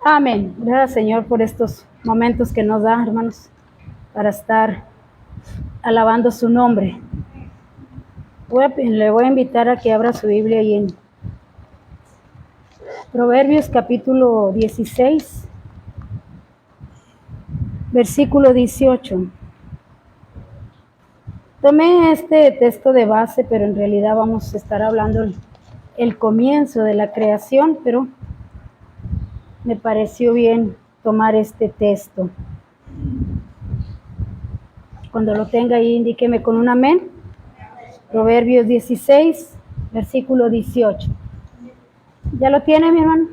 Amén. Gracias, Señor, por estos momentos que nos da, hermanos, para estar alabando su nombre. Le voy a invitar a que abra su Biblia ahí en Proverbios capítulo 16, versículo 18. Tomé este texto de base, pero en realidad vamos a estar hablando el comienzo de la creación, pero me pareció bien tomar este texto. Cuando lo tenga ahí, indíqueme con un amén. Proverbios 16, versículo 18. ¿Ya lo tiene, mi hermano?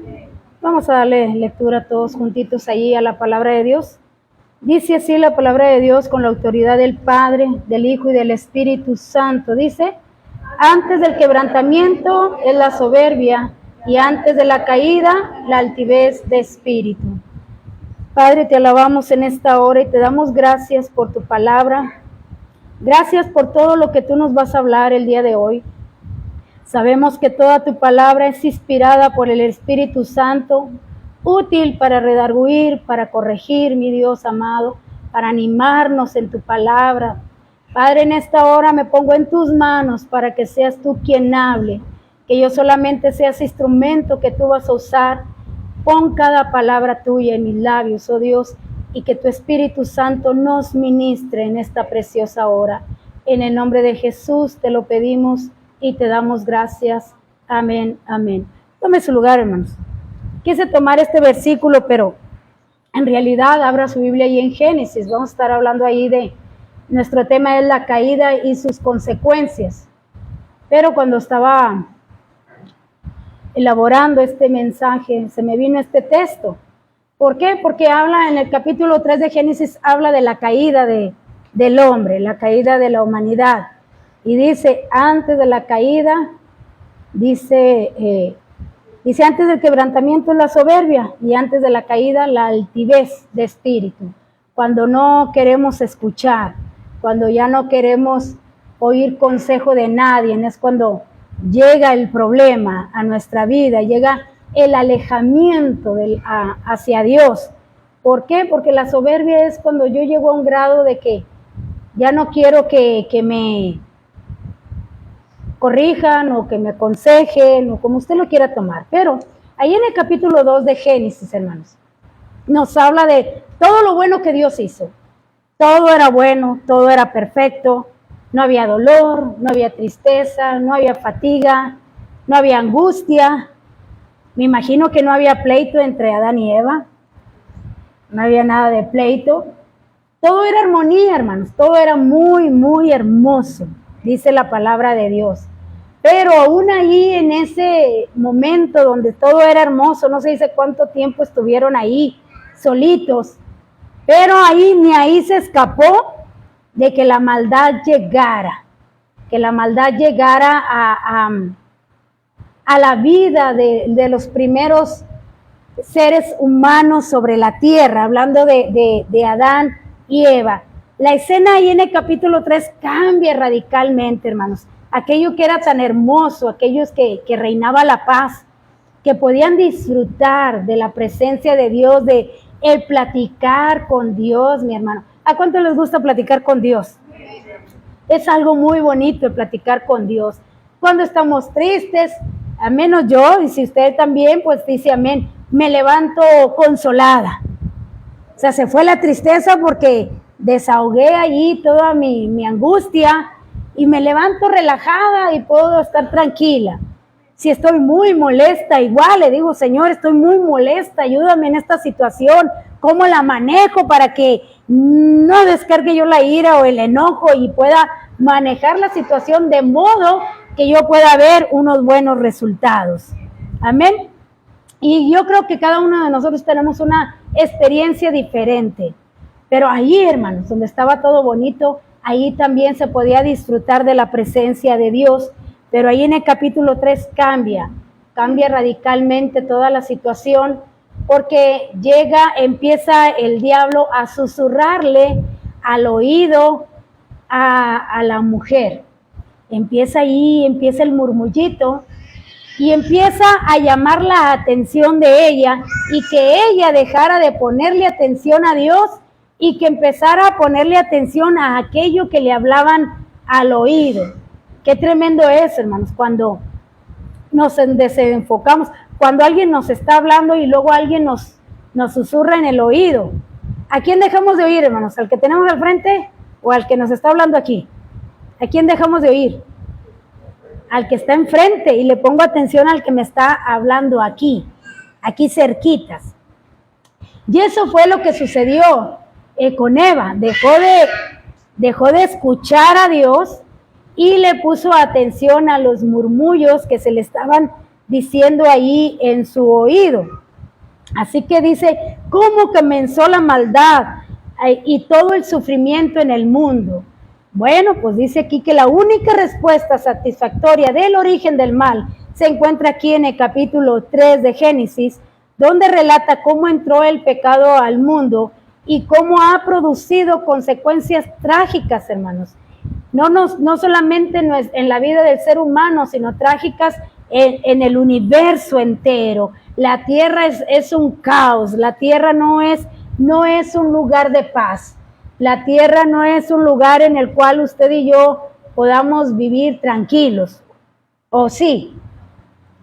Vamos a darle lectura todos juntitos allí a la palabra de Dios. Dice así la palabra de Dios con la autoridad del Padre, del Hijo y del Espíritu Santo. Dice, antes del quebrantamiento es la soberbia y antes de la caída la altivez de espíritu. Padre, te alabamos en esta hora y te damos gracias por tu palabra. Gracias por todo lo que tú nos vas a hablar el día de hoy. Sabemos que toda tu palabra es inspirada por el Espíritu Santo, útil para redarguir, para corregir, mi Dios amado, para animarnos en tu palabra. Padre, en esta hora me pongo en tus manos para que seas tú quien hable, que yo solamente sea ese instrumento que tú vas a usar. Pon cada palabra tuya en mis labios, oh Dios, y que tu Espíritu Santo nos ministre en esta preciosa hora. En el nombre de Jesús te lo pedimos y te damos gracias. Amén, amén. Tome su lugar, hermanos. Quise tomar este versículo, pero en realidad abra su Biblia ahí en Génesis. Vamos a estar hablando ahí de, nuestro tema es la caída y sus consecuencias. Pero cuando estaba elaborando este mensaje, se me vino este texto. ¿Por qué? Porque habla en el capítulo 3 de Génesis, habla de la caída del hombre, la caída de la humanidad. Y dice, antes de la caída, dice antes del quebrantamiento es la soberbia y antes de la caída la altivez de espíritu. Cuando no queremos escuchar, cuando ya no queremos oír consejo de nadie, es cuando llega el problema a nuestra vida, llega el alejamiento hacia Dios. ¿Por qué? Porque la soberbia es cuando yo llego a un grado de que ya no quiero que me corrijan o que me aconsejen o como usted lo quiera tomar. Pero ahí en el capítulo 2 de Génesis, hermanos, nos habla de todo lo bueno que Dios hizo. Todo era bueno, todo era perfecto, no había dolor, no había tristeza, no había fatiga, no había angustia. Me imagino que no había pleito entre Adán y Eva, no había nada de pleito. Todo era armonía, hermanos, todo era muy, muy hermoso, dice la palabra de Dios. Pero aún ahí en ese momento donde todo era hermoso, no se dice cuánto tiempo estuvieron ahí solitos, pero ni ahí se escapó de que la maldad llegara, a la vida de los primeros seres humanos sobre la tierra, hablando de Adán y Eva. La escena ahí en el capítulo 3 cambia radicalmente, hermanos. Aquello que era tan hermoso, aquellos que reinaba la paz, que podían disfrutar de la presencia de Dios, de el platicar con Dios, mi hermano. ¿A cuánto les gusta platicar con Dios? Es algo muy bonito el platicar con Dios. Cuando estamos tristes, al menos yo, y si usted también, pues dice amén, me levanto consolada. O sea, se fue la tristeza porque desahogué allí toda mi angustia y me levanto relajada y puedo estar tranquila. Si estoy muy molesta, igual le digo, Señor, estoy muy molesta, ayúdame en esta situación, ¿cómo la manejo para que no descargue yo la ira o el enojo y pueda manejar la situación de modo que yo pueda ver unos buenos resultados? Amén. Y yo creo que cada uno de nosotros tenemos una experiencia diferente. Pero ahí, hermanos, donde estaba todo bonito, ahí también se podía disfrutar de la presencia de Dios. Pero ahí en el capítulo 3 cambia radicalmente toda la situación, porque empieza el diablo a susurrarle al oído a la mujer. Empieza el murmullito y empieza a llamar la atención de ella y que ella dejara de ponerle atención a Dios y que empezara a ponerle atención a aquello que le hablaban al oído. Qué tremendo es, hermanos, cuando nos desenfocamos, cuando alguien nos está hablando y luego alguien nos susurra en el oído. ¿A quién dejamos de oír, hermanos? ¿Al que tenemos al frente o al que nos está hablando aquí? ¿A quién dejamos de oír? Al que está enfrente, y le pongo atención al que me está hablando aquí cerquitas. Y eso fue lo que sucedió con Eva. Dejó de escuchar a Dios y le puso atención a los murmullos que se le estaban diciendo ahí en su oído. Así que dice, ¿cómo comenzó la maldad y todo el sufrimiento en el mundo? Bueno, pues dice aquí que la única respuesta satisfactoria del origen del mal se encuentra aquí en el capítulo 3 de Génesis, donde relata cómo entró el pecado al mundo y cómo ha producido consecuencias trágicas, hermanos. No solamente en la vida del ser humano, sino trágicas en el universo entero. La tierra es un caos, la tierra no es un lugar de paz. La tierra no es un lugar en el cual usted y yo podamos vivir tranquilos. ¿O sí?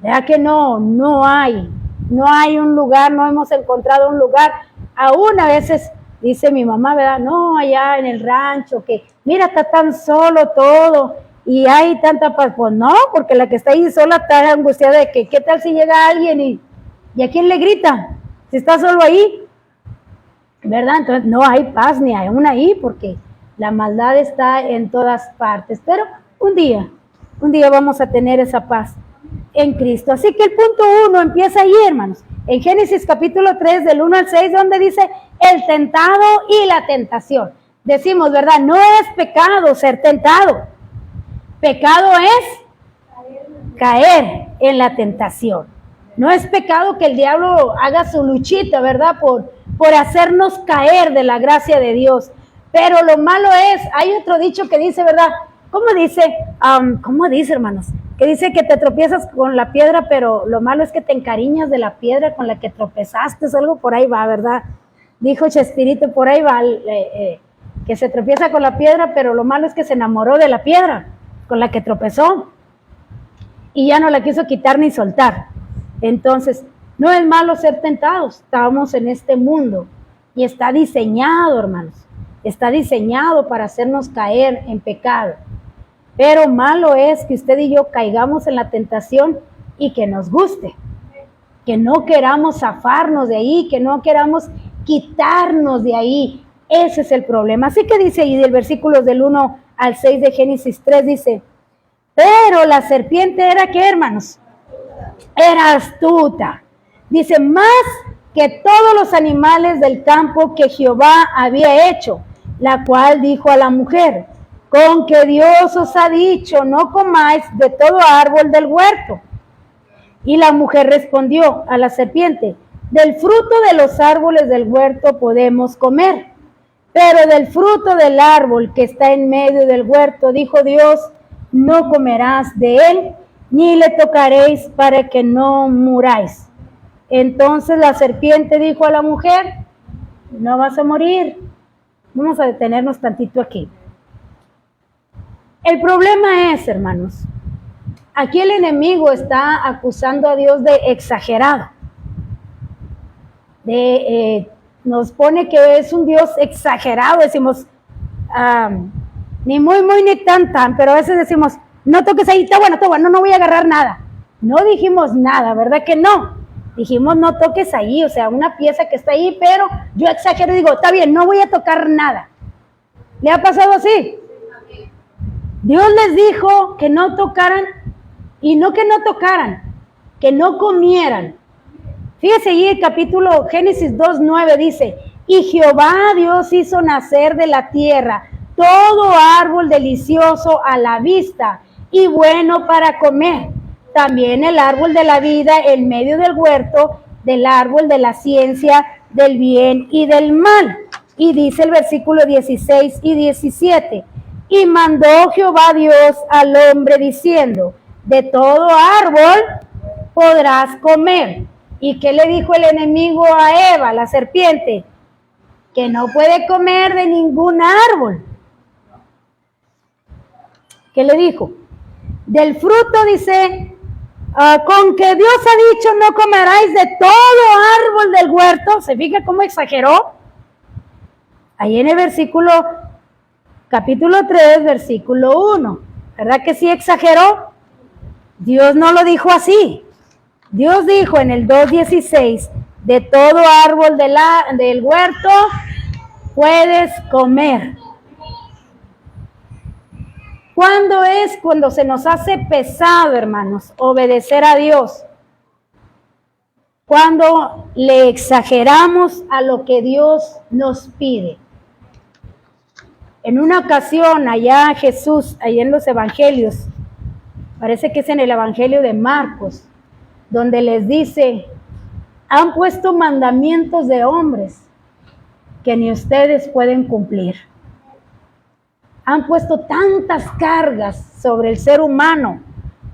¿Verdad que no hay un lugar, no hemos encontrado un lugar? Aún a veces dice mi mamá, ¿verdad? No, allá en el rancho, que mira, está tan solo todo y hay tanta paz. Pues no, porque la que está ahí sola está angustiada de que, ¿qué tal si llega alguien y a quién le grita? Si está solo ahí, ¿verdad? Entonces no hay paz ni aún ahí, porque la maldad está en todas partes. Pero un día vamos a tener esa paz en Cristo. Así que el punto 1 empieza ahí, hermanos, en Génesis capítulo 3 del 1 al 6, donde dice el tentado y la tentación. Decimos, ¿verdad? No es pecado ser tentado. Pecado es caer en la tentación. No es pecado que el diablo haga su luchita, ¿verdad? Por hacernos caer de la gracia de Dios. Pero lo malo es, hay otro dicho que dice, ¿verdad? ¿Cómo dice, hermanos? Que dice que te tropiezas con la piedra, pero lo malo es que te encariñas de la piedra con la que tropezaste, algo por ahí va, ¿verdad? Dijo Chespirito, por ahí va, que se tropieza con la piedra, pero lo malo es que se enamoró de la piedra con la que tropezó y ya no la quiso quitar ni soltar. Entonces, no es malo ser tentados, estamos en este mundo y está diseñado, hermanos, está diseñado para hacernos caer en pecado. Pero malo es que usted y yo caigamos en la tentación y que nos guste, que no queramos zafarnos de ahí, que no queramos quitarnos de ahí. Ese es el problema. Así que dice ahí del versículos del 1 al 6 de Génesis 3, dice, pero la serpiente era, ¿qué, hermanos? Era astuta. Dice, más que todos los animales del campo que Jehová había hecho, la cual dijo a la mujer, con que Dios os ha dicho, no comáis de todo árbol del huerto. Y la mujer respondió a la serpiente, del fruto de los árboles del huerto podemos comer, pero del fruto del árbol que está en medio del huerto, dijo Dios, no comerás de él, ni le tocaréis para que no muráis. Entonces la serpiente dijo a la mujer, no vas a morir. Vamos a detenernos tantito aquí. El problema es, hermanos, aquí el enemigo está acusando a Dios de exagerado. Nos pone que es un Dios exagerado, decimos, ni muy, ni tan, pero a veces decimos, no toques ahí, está bueno, no voy a agarrar nada. No dijimos nada, ¿verdad que no? Dijimos, no toques ahí, o sea, una pieza que está ahí, pero yo exagero y digo, está bien, no voy a tocar nada. ¿Le ha pasado así? Dios les dijo que no tocaran, y no que no tocaran, que no comieran. Fíjese ahí el capítulo Génesis 2:9 dice, y Jehová Dios hizo nacer de la tierra todo árbol delicioso a la vista y bueno para comer. También el árbol de la vida en medio del huerto, del árbol de la ciencia, del bien y del mal. Y dice el versículo 16 y 17, y mandó Jehová Dios al hombre diciendo, de todo árbol podrás comer. ¿Y qué le dijo el enemigo a Eva, la serpiente? Que no puede comer de ningún árbol. ¿Qué le dijo? Del fruto, dice, con que Dios ha dicho, no comeráis de todo árbol del huerto. ¿Se fija cómo exageró? Ahí en el versículo, capítulo 3, versículo 1. ¿Verdad que sí exageró? Dios no lo dijo así. Dios dijo en el 2:16, de todo árbol del huerto puedes comer. ¿Cuándo es cuando se nos hace pesado, hermanos, obedecer a Dios? Cuando le exageramos a lo que Dios nos pide. En una ocasión, allá Jesús, allá en los evangelios, parece que es en el evangelio de Marcos, donde les dice, han puesto mandamientos de hombres que ni ustedes pueden cumplir. Han puesto tantas cargas sobre el ser humano,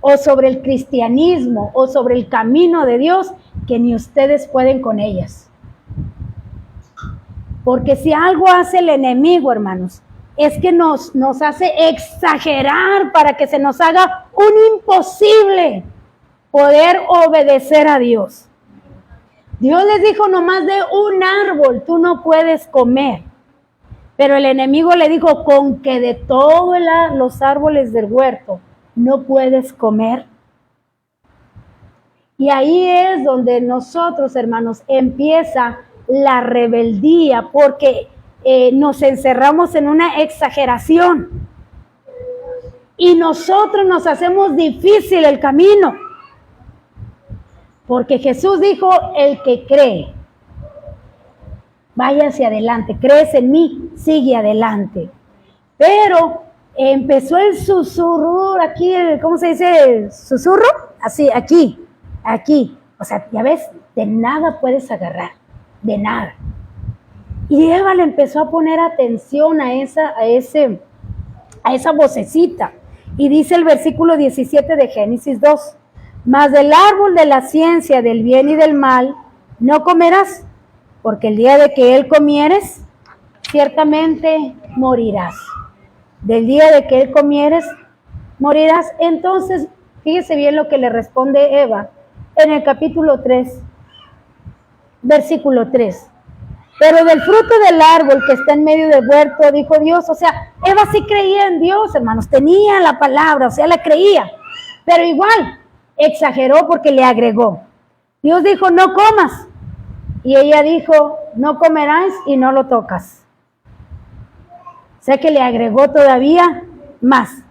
o sobre el cristianismo, o sobre el camino de Dios, que ni ustedes pueden con ellas. Porque si algo hace el enemigo, hermanos, es que nos hace exagerar para que se nos haga un imposible poder obedecer a Dios. Dios les dijo, nomás de un árbol tú no puedes comer. Pero el enemigo le dijo, con que de todos los árboles del huerto no puedes comer. Y ahí es donde nosotros, hermanos, empieza la rebeldía, porque nos encerramos en una exageración. Y nosotros nos hacemos difícil el camino. Porque Jesús dijo, el que cree, vaya hacia adelante, crees en mí, sigue adelante. Pero empezó el susurro aquí, ¿cómo se dice? ¿Susurro? Así, aquí. O sea, ya ves, de nada puedes agarrar, de nada. Y Eva le empezó a poner atención a esa vocecita. Y dice el versículo 17 de Génesis 2, mas del árbol de la ciencia del bien y del mal no comerás, porque el día de que él comieres, ciertamente morirás. Del día de que él comieres, morirás. Entonces, fíjese bien lo que le responde Eva en el capítulo 3, versículo 3. Pero del fruto del árbol que está en medio del huerto, dijo Dios. O sea, Eva sí creía en Dios, hermanos, tenía la palabra, o sea, la creía. Pero igual, exageró porque le agregó. Dios dijo, no comas. Y ella dijo, no comerás y no lo tocas. O sea que le agregó todavía más.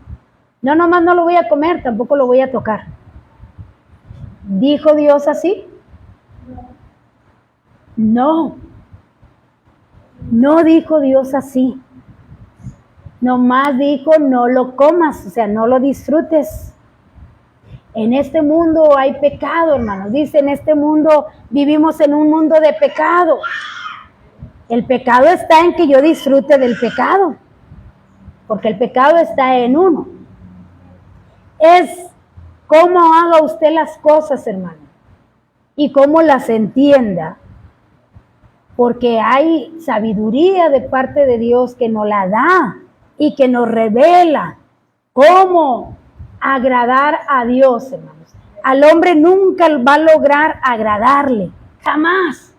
No, nomás no lo voy a comer, tampoco lo voy a tocar. ¿Dijo Dios así? No. No dijo Dios así. Nomás dijo, no lo comas, o sea, no lo disfrutes. En este mundo hay pecado, hermanos. Dice, en este mundo vivimos en un mundo de pecado. El pecado está en que yo disfrute del pecado, porque el pecado está en uno. Es cómo haga usted las cosas, hermano, y cómo las entienda, porque hay sabiduría de parte de Dios que nos la da y que nos revela cómo agradar a Dios, hermanos. Al hombre nunca va a lograr agradarle, jamás.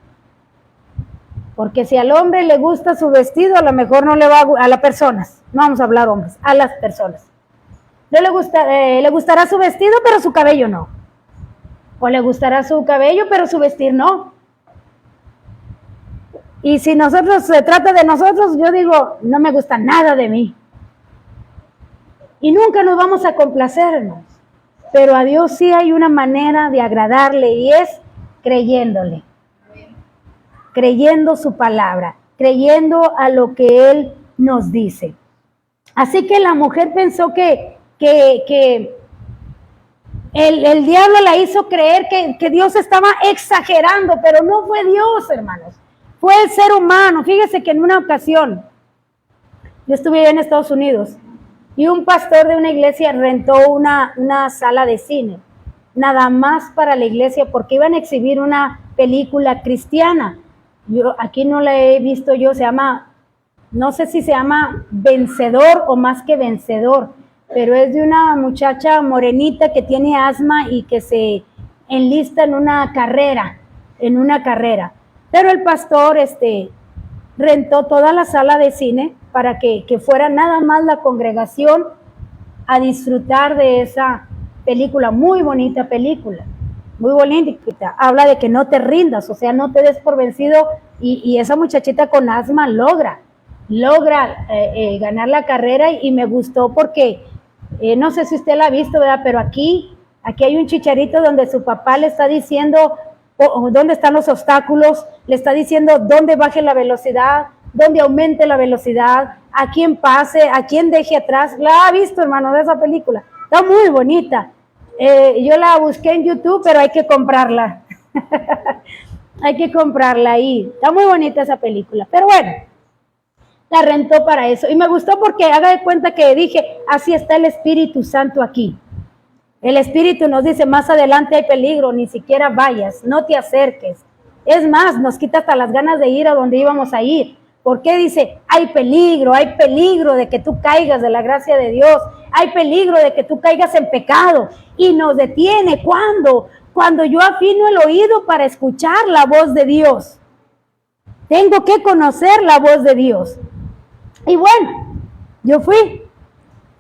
Porque si al hombre le gusta su vestido, a lo mejor no le va a las personas, no vamos a hablar hombres, a las personas. No le gustará su vestido, pero su cabello no. O le gustará su cabello, pero su vestir no. Y si se trata de nosotros, yo digo, no me gusta nada de mí. Y nunca nos vamos a complacernos. Pero a Dios sí hay una manera de agradarle, y es creyéndole. Creyendo su palabra, creyendo a lo que Él nos dice. Así que la mujer pensó que el diablo la hizo creer que Dios estaba exagerando, pero no fue Dios, hermanos. Fue el ser humano. Fíjese que en una ocasión, yo estuve en Estados Unidos, y un pastor de una iglesia rentó una sala de cine. nada más para la iglesia, porque iban a exhibir una película cristiana. Yo aquí no la he visto yo, se llama, no sé si se llama Vencedor o Más que Vencedor, pero es de una muchacha morenita que tiene asma y que se enlista en una carrera. Pero el pastor rentó toda la sala de cine para que fuera nada más la congregación a disfrutar de esa película, muy bonita película, muy bonita. Habla de que no te rindas, o sea, no te des por vencido, y esa muchachita con asma logra ganar la carrera, y me gustó porque, no sé si usted la ha visto, ¿verdad? Pero aquí hay un chicharito donde su papá le está diciendo dónde están los obstáculos, le está diciendo dónde baje la velocidad, dónde aumente la velocidad, a quién pase, a quién deje atrás. La ha visto, hermano, de esa película. Está muy bonita. Yo la busqué en YouTube, pero hay que comprarla. Hay que comprarla ahí. Está muy bonita esa película. Pero bueno, la rentó para eso. Y me gustó porque haga de cuenta que dije, así está el Espíritu Santo aquí. El Espíritu nos dice, más adelante hay peligro, ni siquiera vayas, no te acerques. Es más, nos quita hasta las ganas de ir a donde íbamos a ir. ¿Por qué dice, hay peligro de que tú caigas de la gracia de Dios? Hay peligro de que tú caigas en pecado. Y nos detiene, ¿cuándo? Cuando yo afino el oído para escuchar la voz de Dios. Tengo que conocer la voz de Dios. Y bueno, yo fui,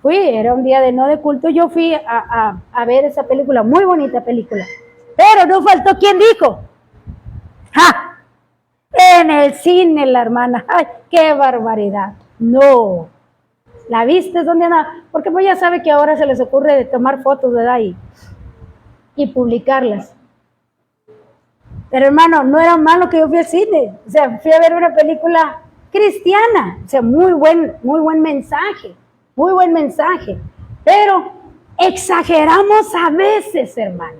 era un día de culto, yo fui a ver esa película, muy bonita película. Pero no faltó quien dijo, ¡ja! En el cine la hermana, ¡ay, qué barbaridad! No, ¿la viste? ¿Dónde anda? Porque pues ya sabe que ahora se les ocurre de tomar fotos, ¿verdad? Y publicarlas. Pero hermano, no era malo que yo fui al cine, o sea, fui a ver una película cristiana, o sea, muy buen mensaje, pero exageramos a veces, hermano,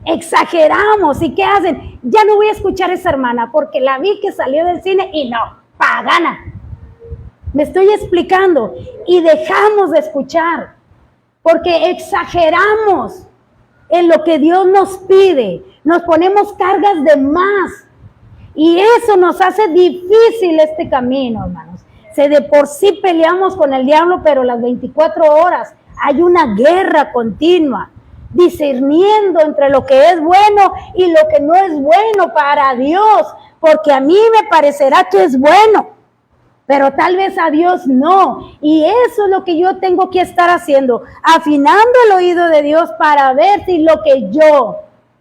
exageramos. ¿Y qué hacen? Ya no voy a escuchar a esa hermana porque la vi que salió del cine y no, pagana. Me estoy explicando, y dejamos de escuchar porque exageramos en lo que Dios nos pide, nos ponemos cargas de más, y eso nos hace difícil este camino, hermanos. De por sí peleamos con el diablo, pero las 24 horas hay una guerra continua, discerniendo entre lo que es bueno y lo que no es bueno para Dios, porque a mí me parecerá que es bueno, pero tal vez a Dios no. Y eso es lo que yo tengo que estar haciendo, afinando el oído de Dios para ver si lo que yo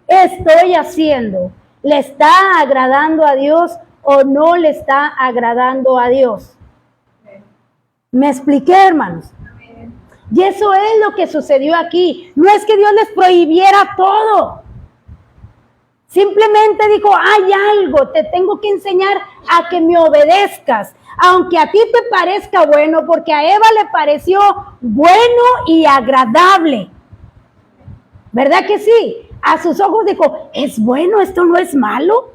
estoy haciendo le está agradando a Dios o no le está agradando a Dios. ¿Me expliqué, hermanos? Y eso es lo que sucedió aquí. No es que Dios les prohibiera todo. Simplemente dijo, hay algo, te tengo que enseñar a que me obedezcas, aunque a ti te parezca bueno, porque a Eva le pareció bueno y agradable. ¿Verdad que sí? A sus ojos dijo, es bueno, esto no es malo.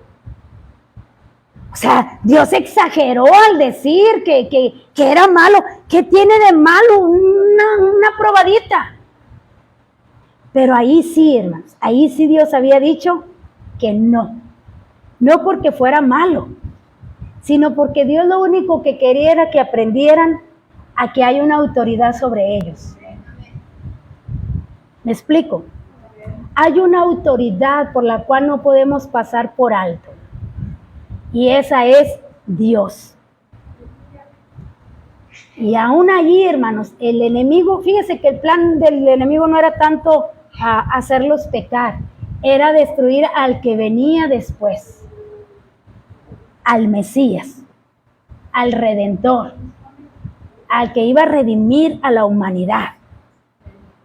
O sea, Dios exageró al decir que era malo. ¿Qué tiene de malo una probadita? Pero ahí sí, hermanos, ahí sí Dios había dicho que no. No porque fuera malo, sino porque Dios lo único que quería era que aprendieran a que hay una autoridad sobre ellos. ¿Me explico? Hay una autoridad por la cual no podemos pasar por alto. Y esa es Dios. Y aún allí, hermanos, el enemigo, fíjese que el plan del enemigo no era tanto hacerlos pecar, era destruir al que venía después, al Mesías, al Redentor, al que iba a redimir a la humanidad.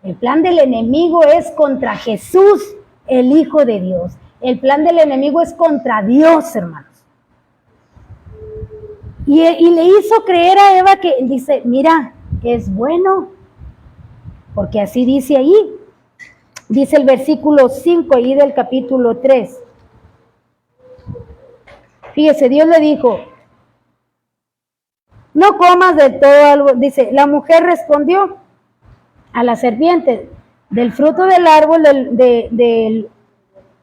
El plan del enemigo es contra Jesús, el Hijo de Dios. El plan del enemigo es contra Dios, hermanos. Y le hizo creer a Eva que, dice, mira, es bueno, porque así dice ahí, dice el versículo 5 ahí del capítulo 3. Fíjese, Dios le dijo, no comas de todo algo, dice, la mujer respondió a la serpiente, Del fruto del árbol del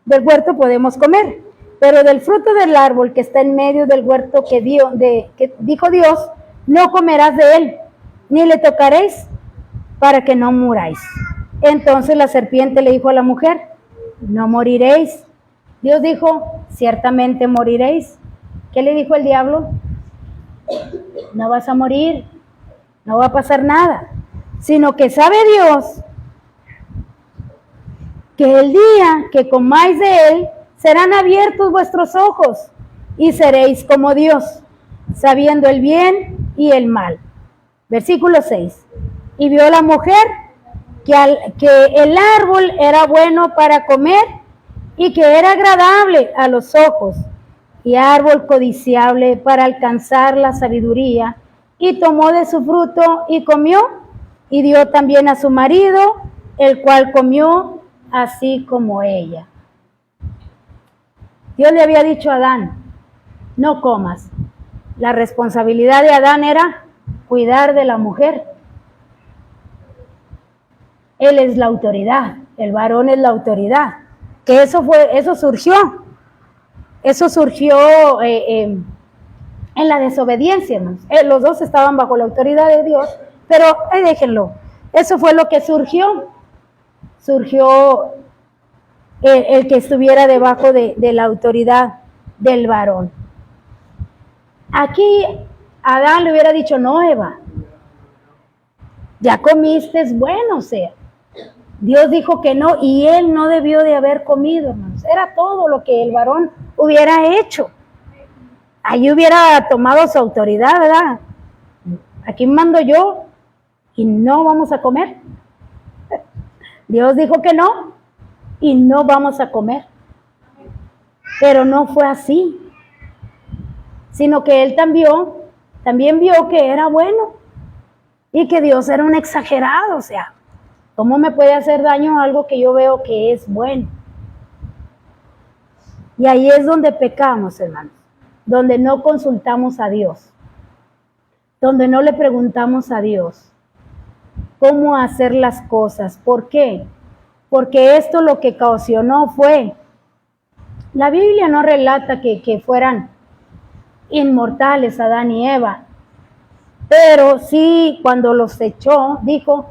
huerto podemos comer, pero del fruto del árbol que está en medio del huerto que dijo Dios, no comerás de él, ni le tocaréis, para que no muráis. Entonces la serpiente le dijo a la mujer, no moriréis. Dios dijo, ciertamente moriréis. ¿Qué le dijo el diablo? No vas a morir, no va a pasar nada, sino que sabe Dios que el día que comáis de él, serán abiertos vuestros ojos y seréis como Dios, sabiendo el bien y el mal. Versículo 6. Y vio la mujer que el árbol era bueno para comer y que era agradable a los ojos y árbol codiciable para alcanzar la sabiduría, y tomó de su fruto y comió, y dio también a su marido, el cual comió así como ella. Dios le había dicho a Adán, no comas. La responsabilidad de Adán era cuidar de la mujer. Él es la autoridad, el varón es la autoridad. Que eso surgió en la desobediencia, ¿no? Los dos estaban bajo la autoridad de Dios, pero déjenlo. Eso fue lo que surgió el que estuviera debajo de la autoridad del varón. Aquí Adán le hubiera dicho, no, Eva, ya comiste, es bueno, o sea. Dios dijo que no, y él no debió de haber comido, hermanos. Era todo lo que el varón hubiera hecho. Ahí hubiera tomado su autoridad, ¿verdad? Aquí mando yo y no vamos a comer. Dios dijo que no y no vamos a comer. Pero no fue así, sino que él también vio que era bueno y que Dios era un exagerado, o sea, ¿cómo me puede hacer daño algo que yo veo que es bueno? Y ahí es donde pecamos, hermanos, donde no consultamos a Dios, donde no le preguntamos a Dios cómo hacer las cosas. ¿Por qué? Porque esto lo que ocasionó fue, la Biblia no relata que fueran inmortales Adán y Eva, pero sí cuando los echó, dijo,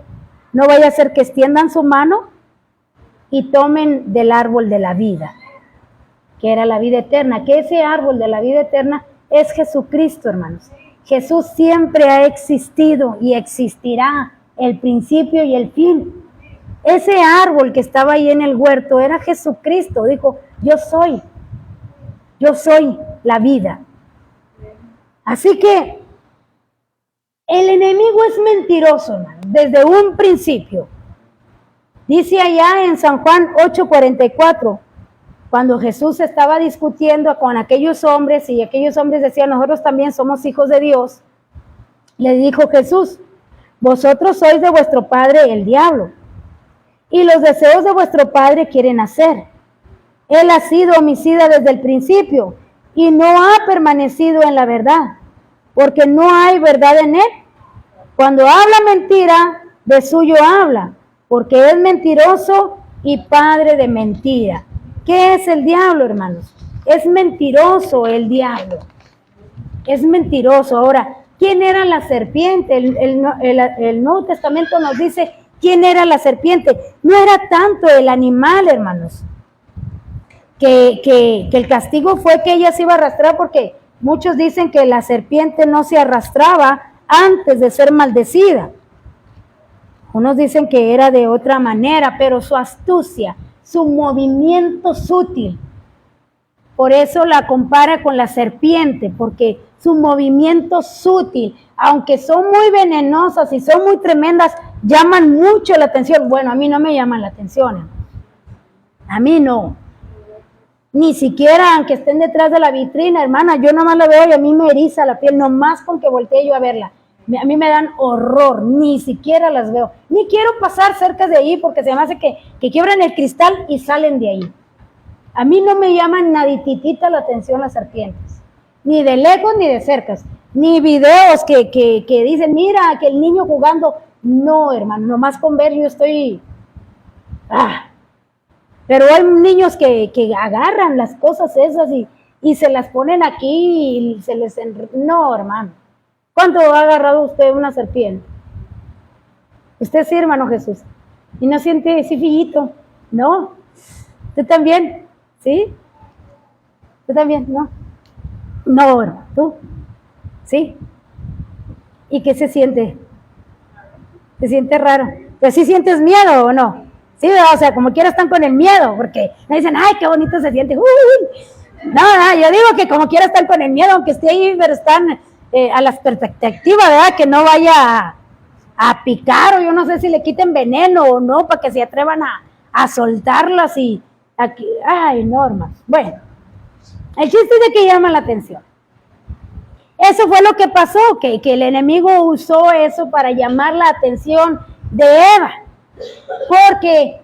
no vaya a ser que extiendan su mano y tomen del árbol de la vida, que era la vida eterna, que ese árbol de la vida eterna es Jesucristo, hermanos. Jesús siempre ha existido y existirá, el principio y el fin. Ese árbol que estaba ahí en el huerto era Jesucristo, dijo, yo soy la vida. Así que el enemigo es mentiroso, hermano, desde un principio. Dice allá en San Juan 8:44, cuando Jesús estaba discutiendo con aquellos hombres y aquellos hombres decían, nosotros también somos hijos de Dios, le dijo Jesús, vosotros sois de vuestro padre el diablo, y los deseos de vuestro padre quieren hacer. Él ha sido homicida desde el principio y no ha permanecido en la verdad, porque no hay verdad en él. Cuando habla mentira, de suyo habla, porque es mentiroso y padre de mentira. ¿Qué es el diablo, hermanos? Es mentiroso el diablo. Es mentiroso. Ahora, ¿quién era la serpiente? El Nuevo Testamento nos dice quién era la serpiente. No era tanto el animal, hermanos, que el castigo fue que ella se iba a arrastrar, porque muchos dicen que la serpiente no se arrastraba antes de ser maldecida. Unos dicen que era de otra manera, pero su astucia, su movimiento sutil, por eso la compara con la serpiente, porque su movimiento sutil, aunque son muy venenosas y son muy tremendas, llaman mucho la atención. Bueno, a mí no me llaman la atención, a mí no. Ni siquiera aunque estén detrás de la vitrina, hermana, yo nomás la veo y a mí me eriza la piel, nomás con que voltee yo a verla. A mí me dan horror, ni siquiera las veo. Ni quiero pasar cerca de ahí porque se me hace que quiebran el cristal y salen de ahí. A mí no me llaman nadititita la atención las serpientes, ni de lejos ni de cerca, ni videos que dicen, mira, que el niño jugando. No, hermano, nomás con ver yo estoy Pero hay niños que agarran las cosas esas y se las ponen aquí y se les... No, hermano. ¿Cuánto ha agarrado usted una serpiente? Usted sí, hermano Jesús. ¿Y no siente ese fillito? No. ¿Usted también? ¿Sí? ¿Usted también? No. No, hermano. ¿Tú? ¿Sí? ¿Y qué se siente? ¿Se siente raro? ¿Pero sí sientes miedo o no? Sí, o sea, como quiera están con el miedo, porque me dicen, ay, qué bonito se siente. No, yo digo que como quiera están con el miedo, aunque esté ahí, pero están a la expectativa, ¿verdad? Que no vaya a picar, o yo no sé si le quiten veneno o no, para que se atrevan a soltarlas y... Aquí, ay, no, hermano. Bueno, el chiste es de que llama la atención. Eso fue lo que pasó, que el enemigo usó eso para llamar la atención de Eva. Porque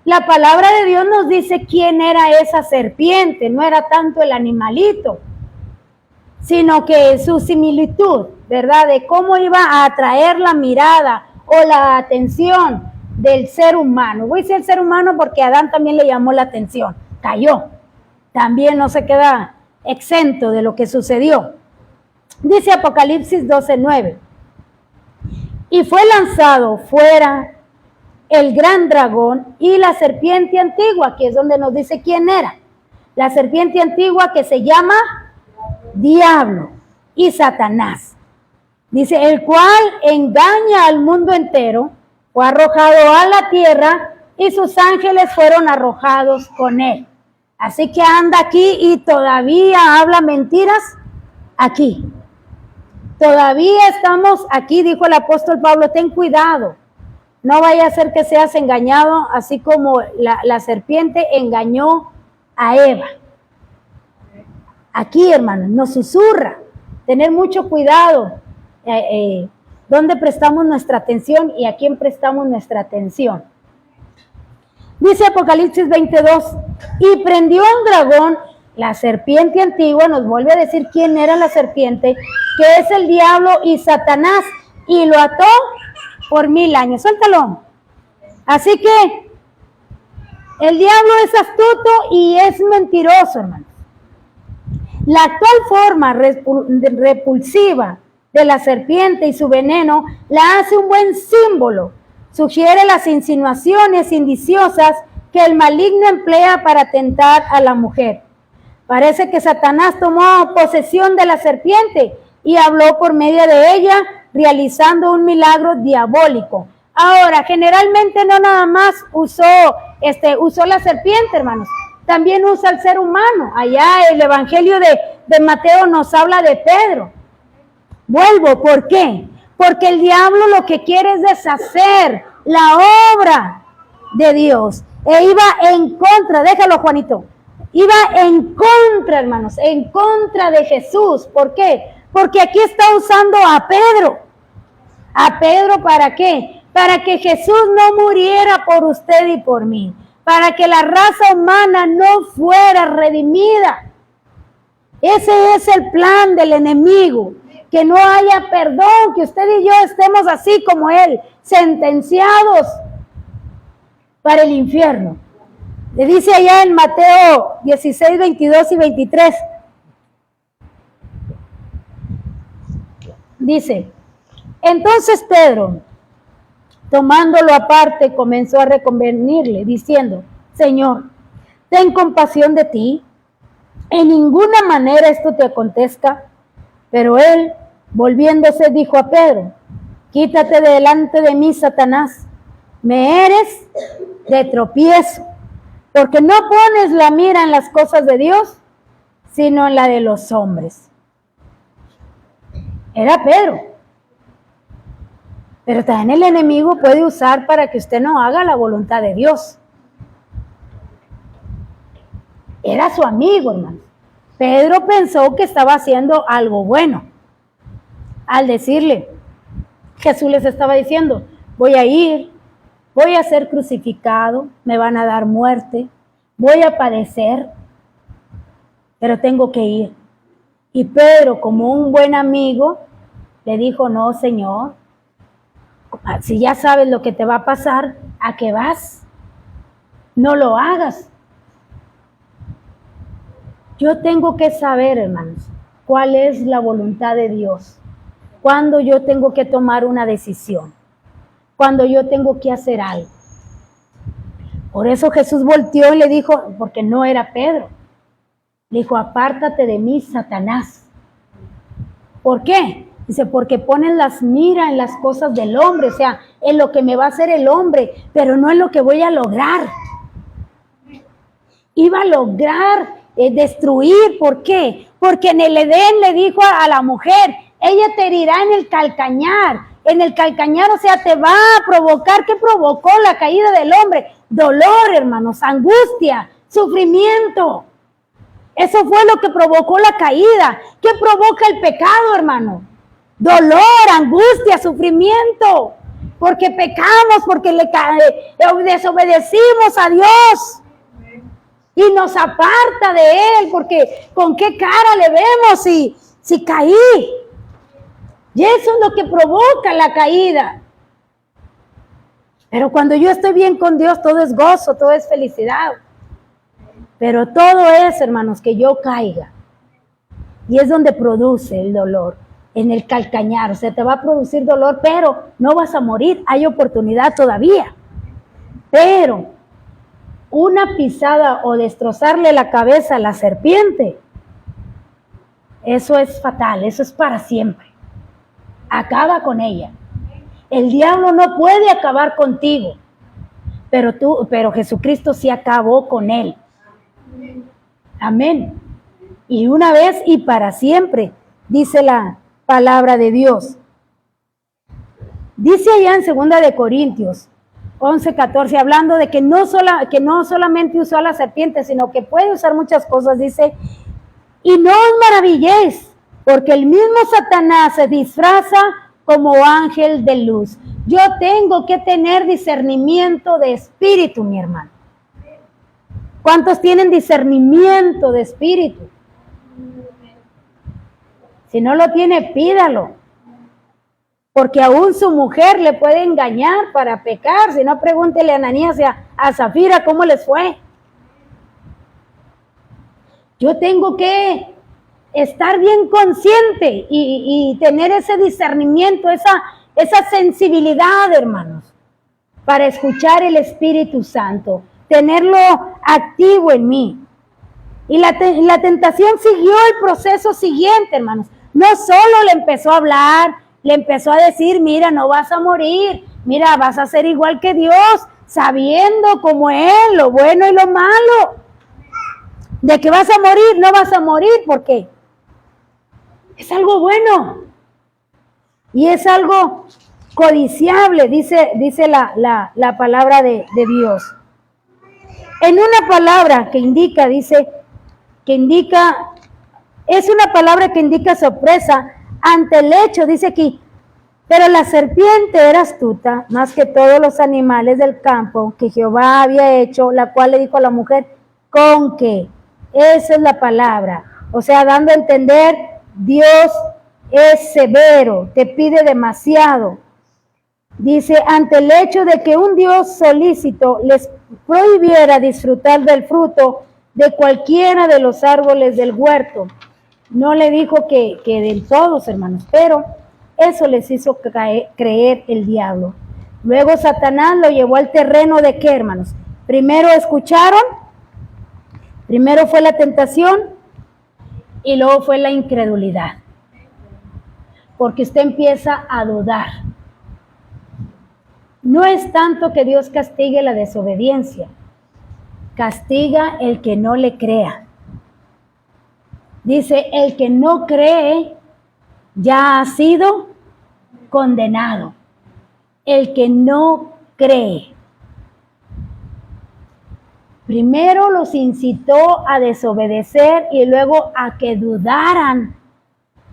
la palabra de Dios nos dice quién era esa serpiente, no era tanto el animalito, sino que su similitud, ¿verdad? De cómo iba a atraer la mirada o la atención del ser humano. Voy a decir el ser humano porque a Adán también le llamó la atención, cayó. También no se queda exento de lo que sucedió. Dice Apocalipsis 12:9. Y fue lanzado fuera el gran dragón y la serpiente antigua, que es donde nos dice quién era. La serpiente antigua que se llama Diablo y Satanás. Dice, el cual engaña al mundo entero, fue arrojado a la tierra y sus ángeles fueron arrojados con él. Así que anda aquí y todavía habla mentiras aquí. Todavía estamos aquí, dijo el apóstol Pablo, ten cuidado. No vaya a ser que seas engañado, así como la serpiente engañó a Eva. Aquí, hermanos, nos susurra. Tener mucho cuidado. ¿Dónde prestamos nuestra atención y a quién prestamos nuestra atención? Dice Apocalipsis 22, y prendió un dragón, la serpiente antigua, nos vuelve a decir quién era la serpiente, que es el diablo y Satanás, y lo ató por 1000 años. Suéltalo. Así que el diablo es astuto y es mentiroso, hermanos. La actual forma repulsiva de la serpiente y su veneno la hace un buen símbolo. Sugiere las insinuaciones indiciosas que el maligno emplea para tentar a la mujer. Parece que Satanás tomó posesión de la serpiente y habló por medio de ella, realizando un milagro diabólico. Ahora, generalmente no nada más usó la serpiente, hermanos, también usa el ser humano. Allá el Evangelio de Mateo nos habla de Pedro. Vuelvo, ¿por qué? Porque el diablo lo que quiere es deshacer la obra de Dios. E iba en contra, déjalo Juanito, iba en contra, hermanos, en contra de Jesús. ¿Por qué? Porque aquí está usando a Pedro. ¿A Pedro para qué? Para que Jesús no muriera por usted y por mí. Para que la raza humana no fuera redimida. Ese es el plan del enemigo. Que no haya perdón, que usted y yo estemos así como él, sentenciados para el infierno. Le dice allá en Mateo 16, 22 y 23. Dice, entonces Pedro, tomándolo aparte, comenzó a reconvenirle, diciendo, Señor, ten compasión de ti, en ninguna manera esto te acontezca. Pero él, volviéndose, dijo a Pedro, quítate de delante de mí, Satanás, me eres de tropiezo, porque no pones la mira en las cosas de Dios, sino en la de los hombres. Era Pedro. Pero también el enemigo puede usar para que usted no haga la voluntad de Dios. Era su amigo, hermano. Pedro pensó que estaba haciendo algo bueno. Al decirle, Jesús les estaba diciendo, voy a ir, voy a ser crucificado, me van a dar muerte, voy a padecer, pero tengo que ir. Y Pedro, como un buen amigo, le dijo, no, Señor, si ya sabes lo que te va a pasar, ¿a qué vas? no lo hagas. Yo tengo que saber, hermanos, cuál es la voluntad de Dios. Cuando yo tengo que tomar una decisión. Cuando yo tengo que hacer algo. Por eso Jesús volteó y le dijo, porque no era Pedro. Le dijo, apártate de mí, Satanás. ¿Por qué? Dice, porque ponen las miras en las cosas del hombre, o sea, en lo que me va a hacer el hombre, pero no en lo que voy a lograr. Iba a lograr destruir, ¿por qué? Porque en el Edén le dijo a la mujer, ella te herirá en el calcañar, o sea, te va a provocar, ¿qué provocó la caída del hombre? Dolor, hermanos, angustia, sufrimiento. Eso fue lo que provocó la caída. ¿Qué provoca el pecado, hermano? Dolor, angustia, sufrimiento. Porque pecamos, porque desobedecimos a Dios. Y nos aparta de Él, porque ¿con qué cara le vemos si caí? Y eso es lo que provoca la caída. Pero cuando yo estoy bien con Dios, todo es gozo, todo es felicidad. Pero todo es, hermanos, que yo caiga. Y es donde produce el dolor, en el calcañar. O sea, te va a producir dolor, pero no vas a morir. Hay oportunidad todavía. Pero una pisada o destrozarle la cabeza a la serpiente, eso es fatal, eso es para siempre. Acaba con ella. El diablo no puede acabar contigo, pero Jesucristo sí acabó con él. Amén. Y una vez y para siempre, dice la palabra de Dios. Dice allá en 2 de Corintios 11:14, hablando de que no solamente usó a la serpiente, sino que puede usar muchas cosas, dice, y no os maravilléis, porque el mismo Satanás se disfraza como ángel de luz. Yo tengo que tener discernimiento de espíritu, mi hermano. ¿Cuántos tienen discernimiento de espíritu? Si no lo tiene, pídalo. Porque aún su mujer le puede engañar para pecar. Si no, pregúntele a Ananías y a Zafira cómo les fue. Yo tengo que estar bien consciente y tener ese discernimiento, esa sensibilidad, hermanos, para escuchar el Espíritu Santo, tenerlo activo en mí. Y la tentación siguió el proceso siguiente, hermanos. No solo le empezó a hablar, le empezó a decir, mira, no vas a morir, mira, vas a ser igual que Dios, sabiendo como Él, lo bueno y lo malo. De que vas a morir, no vas a morir, porque es algo bueno. Y es algo codiciable, dice la palabra de Dios. En una palabra que indica, es una palabra que indica sorpresa ante el hecho, dice aquí, pero la serpiente era astuta más que todos los animales del campo que Jehová había hecho, la cual le dijo a la mujer, con que, esa es la palabra, o sea, dando a entender, Dios es severo, te pide demasiado. Dice, ante el hecho de que un Dios solícito les prohibiera disfrutar del fruto de cualquiera de los árboles del huerto. No le dijo que de todos, hermanos, pero eso les hizo creer el diablo. Luego Satanás lo llevó al terreno de ¿qué, hermanos? Primero escucharon, primero fue la tentación y luego fue la incredulidad. Porque usted empieza a dudar. No es tanto que Dios castigue la desobediencia, castiga el que no le crea. Dice, el que no cree ya ha sido condenado. El que no cree. Primero los incitó a desobedecer y luego a que dudaran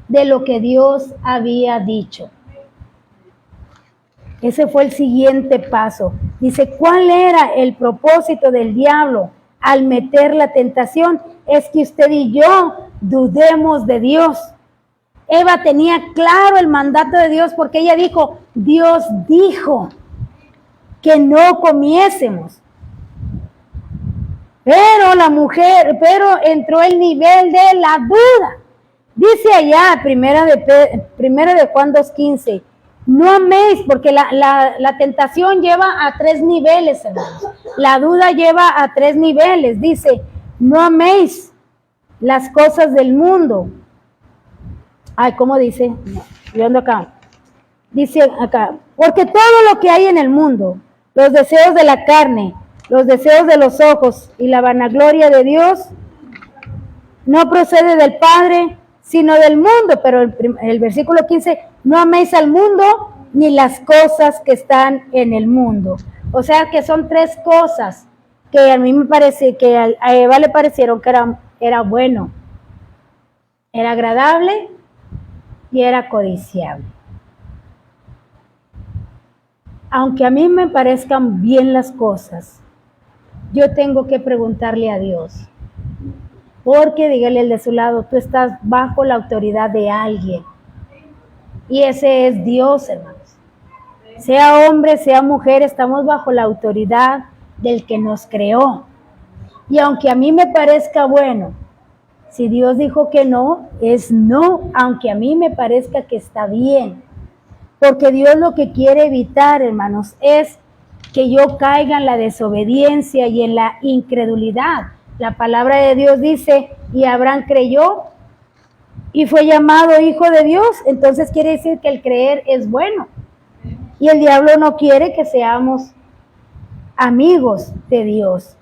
de lo que Dios había dicho. Ese fue el siguiente paso. Dice, ¿cuál era el propósito del diablo al meter la tentación? Es que usted y yo dudemos de Dios. Eva tenía claro el mandato de Dios porque ella dijo, Dios dijo que no comiésemos. pero entró el nivel de la duda. Dice allá, primera de Juan 2:15, no améis, porque la tentación lleva a 3 niveles, hermanos. La duda lleva a 3 niveles. Dice, no améis las cosas del mundo. Ay, ¿cómo dice? Yo ando acá. Dice acá, porque todo lo que hay en el mundo, los deseos de la carne, los deseos de los ojos y la vanagloria de Dios, no procede del Padre, sino del mundo. Pero el versículo 15, no améis al mundo ni las cosas que están en el mundo. O sea que son 3 cosas que a mí me parece, que a Eva le parecieron que era bueno, era agradable y era codiciable. Aunque a mí me parezcan bien las cosas, yo tengo que preguntarle a Dios. Porque dígale al de su lado, tú estás bajo la autoridad de alguien. Y ese es Dios, hermanos. Sea hombre, sea mujer, estamos bajo la autoridad del que nos creó. Y aunque a mí me parezca bueno, si Dios dijo que no, es no, aunque a mí me parezca que está bien. Porque Dios lo que quiere evitar, hermanos, es que yo caiga en la desobediencia y en la incredulidad. La palabra de Dios dice, y Abraham creyó y fue llamado hijo de Dios. Entonces quiere decir que el creer es bueno. Y el diablo no quiere que seamos amigos de Dios.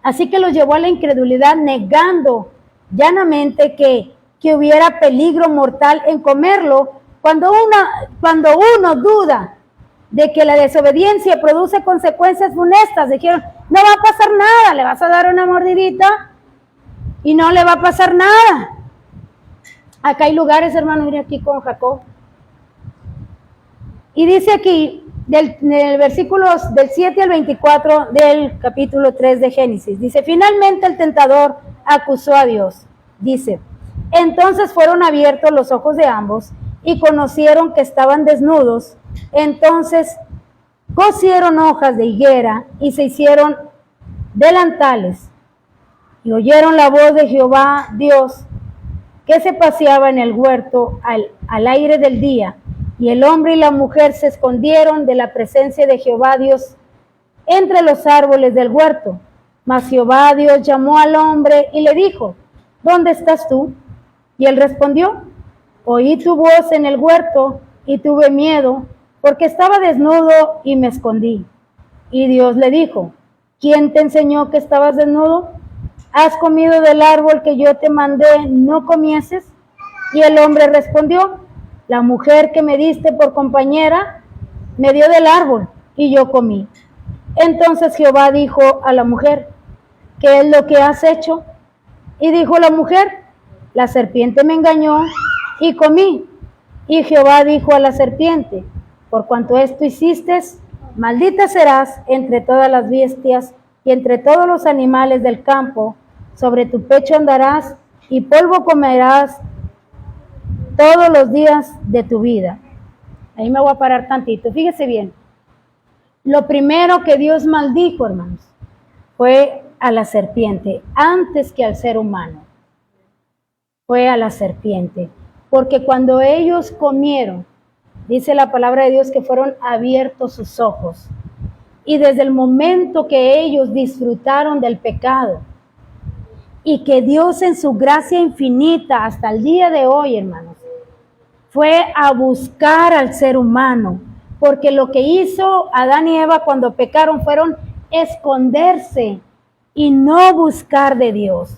Así que los llevó a la incredulidad, negando llanamente que hubiera peligro mortal en comerlo. Cuando uno duda de que la desobediencia produce consecuencias funestas, dijeron, no va a pasar nada, le vas a dar una mordidita y no le va a pasar nada. Acá hay lugares, hermano, mire aquí con Jacob. Y dice aquí, del versículos del 7 al 24 del capítulo 3 de Génesis, dice, finalmente el tentador acusó a Dios. Dice, entonces fueron abiertos los ojos de ambos y conocieron que estaban desnudos. Entonces cosieron hojas de higuera y se hicieron delantales. Y oyeron la voz de Jehová Dios, que se paseaba en el huerto al aire del día. Y el hombre y la mujer se escondieron de la presencia de Jehová Dios entre los árboles del huerto. Mas Jehová Dios llamó al hombre y le dijo, ¿dónde estás tú? Y él respondió, oí tu voz en el huerto y tuve miedo, porque estaba desnudo y me escondí. Y Dios le dijo, ¿quién te enseñó que estabas desnudo? ¿Has comido del árbol que yo te mandé no comieses? Y el hombre respondió, la mujer que me diste por compañera me dio del árbol y yo comí. Entonces Jehová dijo a la mujer, ¿qué es lo que has hecho? Y dijo la mujer, la serpiente me engañó y comí. Y Jehová dijo a la serpiente, por cuanto esto hiciste, maldita serás entre todas las bestias y entre todos los animales del campo. Sobre tu pecho andarás y polvo comerás todos los días de tu vida. Ahí me voy a parar tantito. Fíjese bien. Lo primero que Dios maldijo, hermanos, fue a la serpiente, antes que al ser humano. Fue a la serpiente. Porque cuando ellos comieron, dice la palabra de Dios que fueron abiertos sus ojos. Y desde el momento que ellos disfrutaron del pecado, y que Dios en su gracia infinita hasta el día de hoy, hermanos, fue a buscar al ser humano, porque lo que hizo Adán y Eva cuando pecaron fueron esconderse y no buscar de Dios.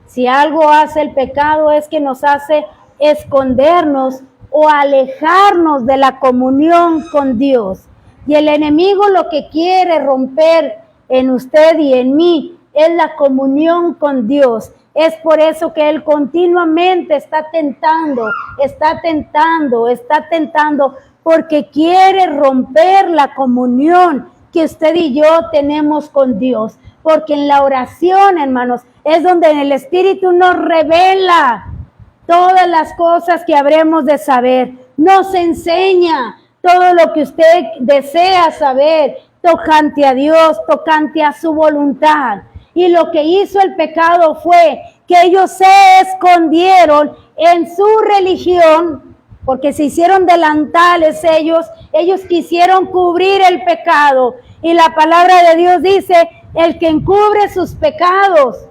Si algo hace el pecado es que nos hace escondernos o alejarnos de la comunión con Dios. Y el enemigo lo que quiere romper en usted y en mí es la comunión con Dios. Es por eso que Él continuamente está tentando, porque quiere romper la comunión que usted y yo tenemos con Dios. Porque en la oración, hermanos, es donde el Espíritu nos revela todas las cosas que habremos de saber. Nos enseña todo lo que usted desea saber, tocante a Dios, tocante a su voluntad. Y lo que hizo el pecado fue que ellos se escondieron en su religión, porque se hicieron delantales ellos quisieron cubrir el pecado. Y la palabra de Dios dice, el que encubre sus pecados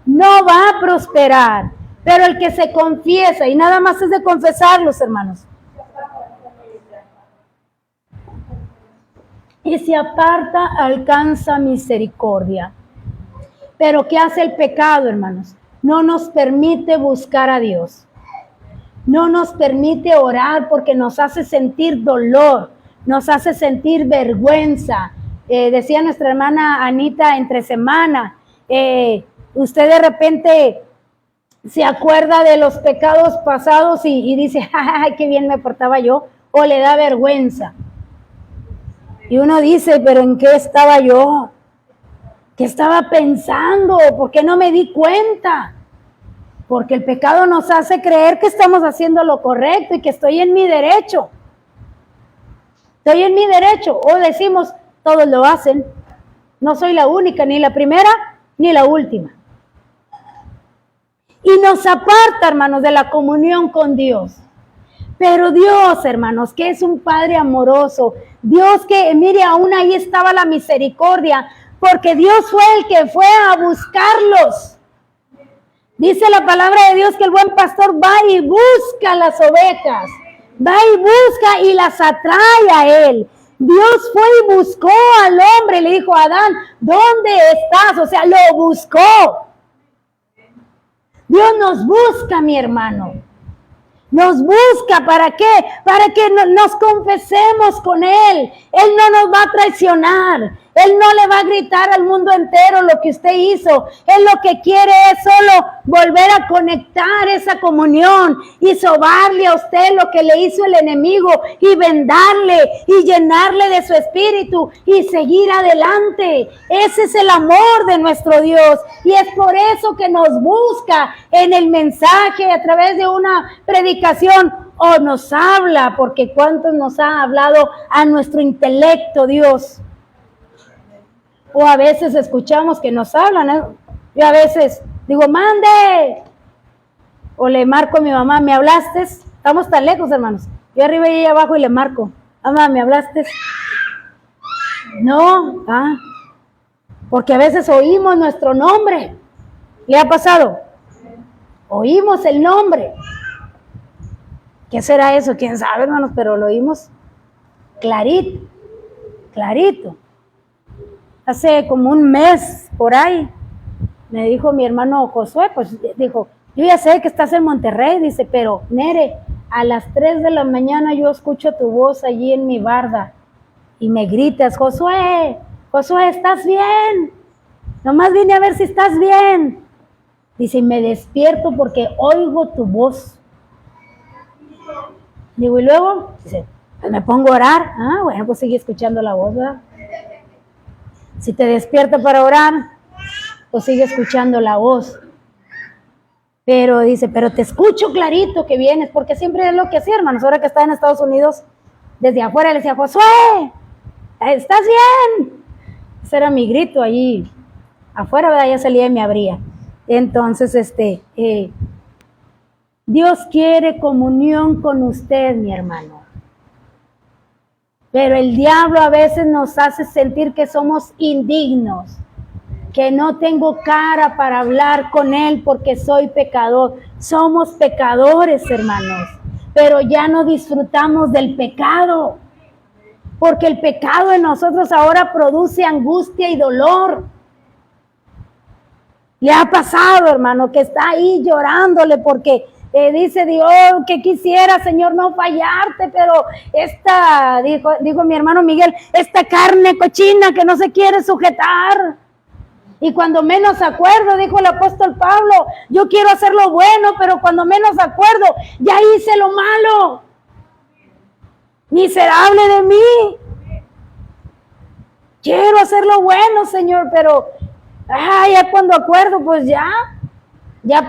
no va a prosperar, pero el que se confiesa, y nada más es de confesarlos, hermanos, y se aparta, alcanza misericordia. Pero ¿qué hace el pecado, hermanos? No nos permite buscar a Dios. No nos permite orar porque nos hace sentir dolor, nos hace sentir vergüenza. Decía nuestra hermana Anita entre semana, usted de repente se acuerda de los pecados pasados y dice, ¡ay, qué bien me portaba yo! O le da vergüenza. Y uno dice, ¿pero en qué estaba yo? ¿Qué estaba pensando? ¿Por qué no me di cuenta? Porque el pecado nos hace creer que estamos haciendo lo correcto y que estoy en mi derecho. Estoy en mi derecho. O decimos, todos lo hacen. No soy la única, ni la primera, ni la última. Y nos aparta, hermanos, de la comunión con Dios. Pero Dios, hermanos, que es un Padre amoroso. Dios que, mire, aún ahí estaba la misericordia. Porque Dios fue el que fue a buscarlos. Dice la palabra de Dios que el buen pastor va y busca las ovejas. Va y busca y las atrae a él. Dios fue y buscó al hombre y le dijo, Adán, ¿dónde estás? O sea, lo buscó. Dios nos busca, mi hermano. Nos busca, ¿para qué? Para que nos confesemos con Él. Él no nos va a traicionar. Él no le va a gritar al mundo entero lo que usted hizo. Él lo que quiere es solo volver a conectar esa comunión y sobarle a usted lo que le hizo el enemigo y vendarle y llenarle de su espíritu y seguir adelante. Ese es el amor de nuestro Dios y es por eso que nos busca en el mensaje a través de una predicación o nos habla, porque cuántos nos ha hablado a nuestro intelecto Dios. O a veces escuchamos que nos hablan, ¿eh? Yo a veces digo, mande. O le marco a mi mamá, ¿me hablaste? Estamos tan lejos, hermanos. Yo arriba y ella abajo y le marco. Mamá, ¿me hablaste? No. Porque a veces oímos nuestro nombre. ¿Le ha pasado? Oímos el nombre. ¿Qué será eso? ¿Quién sabe, hermanos? Pero lo oímos clarito, clarito. Hace como un mes por ahí, me dijo mi hermano Josué, pues dijo, yo ya sé que estás en Monterrey, dice, pero Nere, a las 3 de la mañana yo escucho tu voz allí en mi barda y me gritas, Josué, Josué, ¿estás bien? Nomás vine a ver si estás bien. Dice, y me despierto porque oigo tu voz. Digo, y luego, dice, pues me pongo a orar. Bueno, pues sigue escuchando la voz, ¿verdad? Si te despierta para orar, pues sigue escuchando la voz. Pero dice, pero te escucho clarito que vienes, porque siempre es lo que hacía, hermanos. Ahora que está en Estados Unidos, desde afuera le decía, Josué, ¿estás bien? Ese era mi grito allí afuera, ¿verdad? Ya salía y me abría. Entonces, Dios quiere comunión con usted, mi hermano. Pero el diablo a veces nos hace sentir que somos indignos, que no tengo cara para hablar con Él porque soy pecador. Somos pecadores, hermanos, pero ya no disfrutamos del pecado, porque el pecado en nosotros ahora produce angustia y dolor. Le ha pasado, hermano, que está ahí llorándole porque dice Dios que quisiera, Señor, no fallarte, pero dijo mi hermano Miguel, esta carne cochina que no se quiere sujetar. Y cuando menos acuerdo, dijo el apóstol Pablo, yo quiero hacer lo bueno, pero cuando menos acuerdo, ya hice lo malo. Miserable de mí. Quiero hacer lo bueno, Señor, pero ya cuando acuerdo, pues ya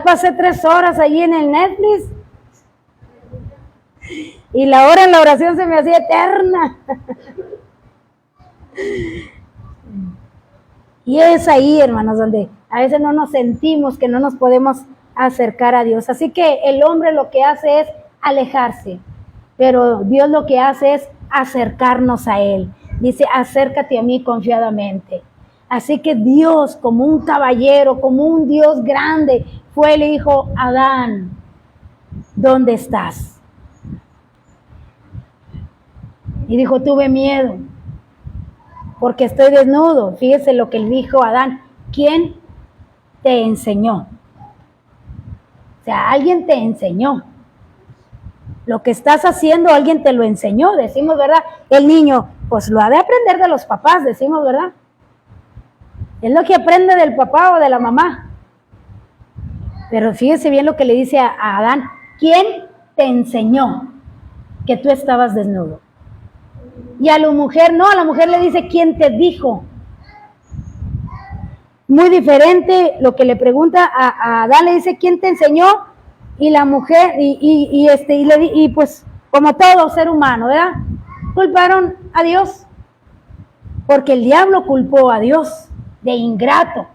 pasé 3 horas allí en el Netflix. Y la hora en la oración se me hacía eterna. Y es ahí, hermanos, donde a veces no nos sentimos que no nos podemos acercar a Dios. Así que el hombre lo que hace es alejarse, pero Dios lo que hace es acercarnos a Él. Dice, acércate a mí confiadamente. Así que Dios, como un caballero, como un Dios grande, fue y le dijo, Adán, ¿dónde estás? Y dijo, tuve miedo, porque estoy desnudo. Fíjese lo que le dijo Adán, ¿quién te enseñó? O sea, alguien te enseñó. Lo que estás haciendo, alguien te lo enseñó, decimos, ¿verdad? El niño, pues lo ha de aprender de los papás, decimos, ¿verdad? Es lo que aprende del papá o de la mamá. Pero fíjese bien lo que le dice a Adán, ¿quién te enseñó que tú estabas desnudo? Y a la mujer no, a la mujer le dice, ¿quién te dijo? Muy diferente lo que le pregunta a Adán, le dice, ¿quién te enseñó? Y la mujer, y pues como todo ser humano, ¿verdad? Culparon a Dios, porque el diablo culpó a Dios de ingrato.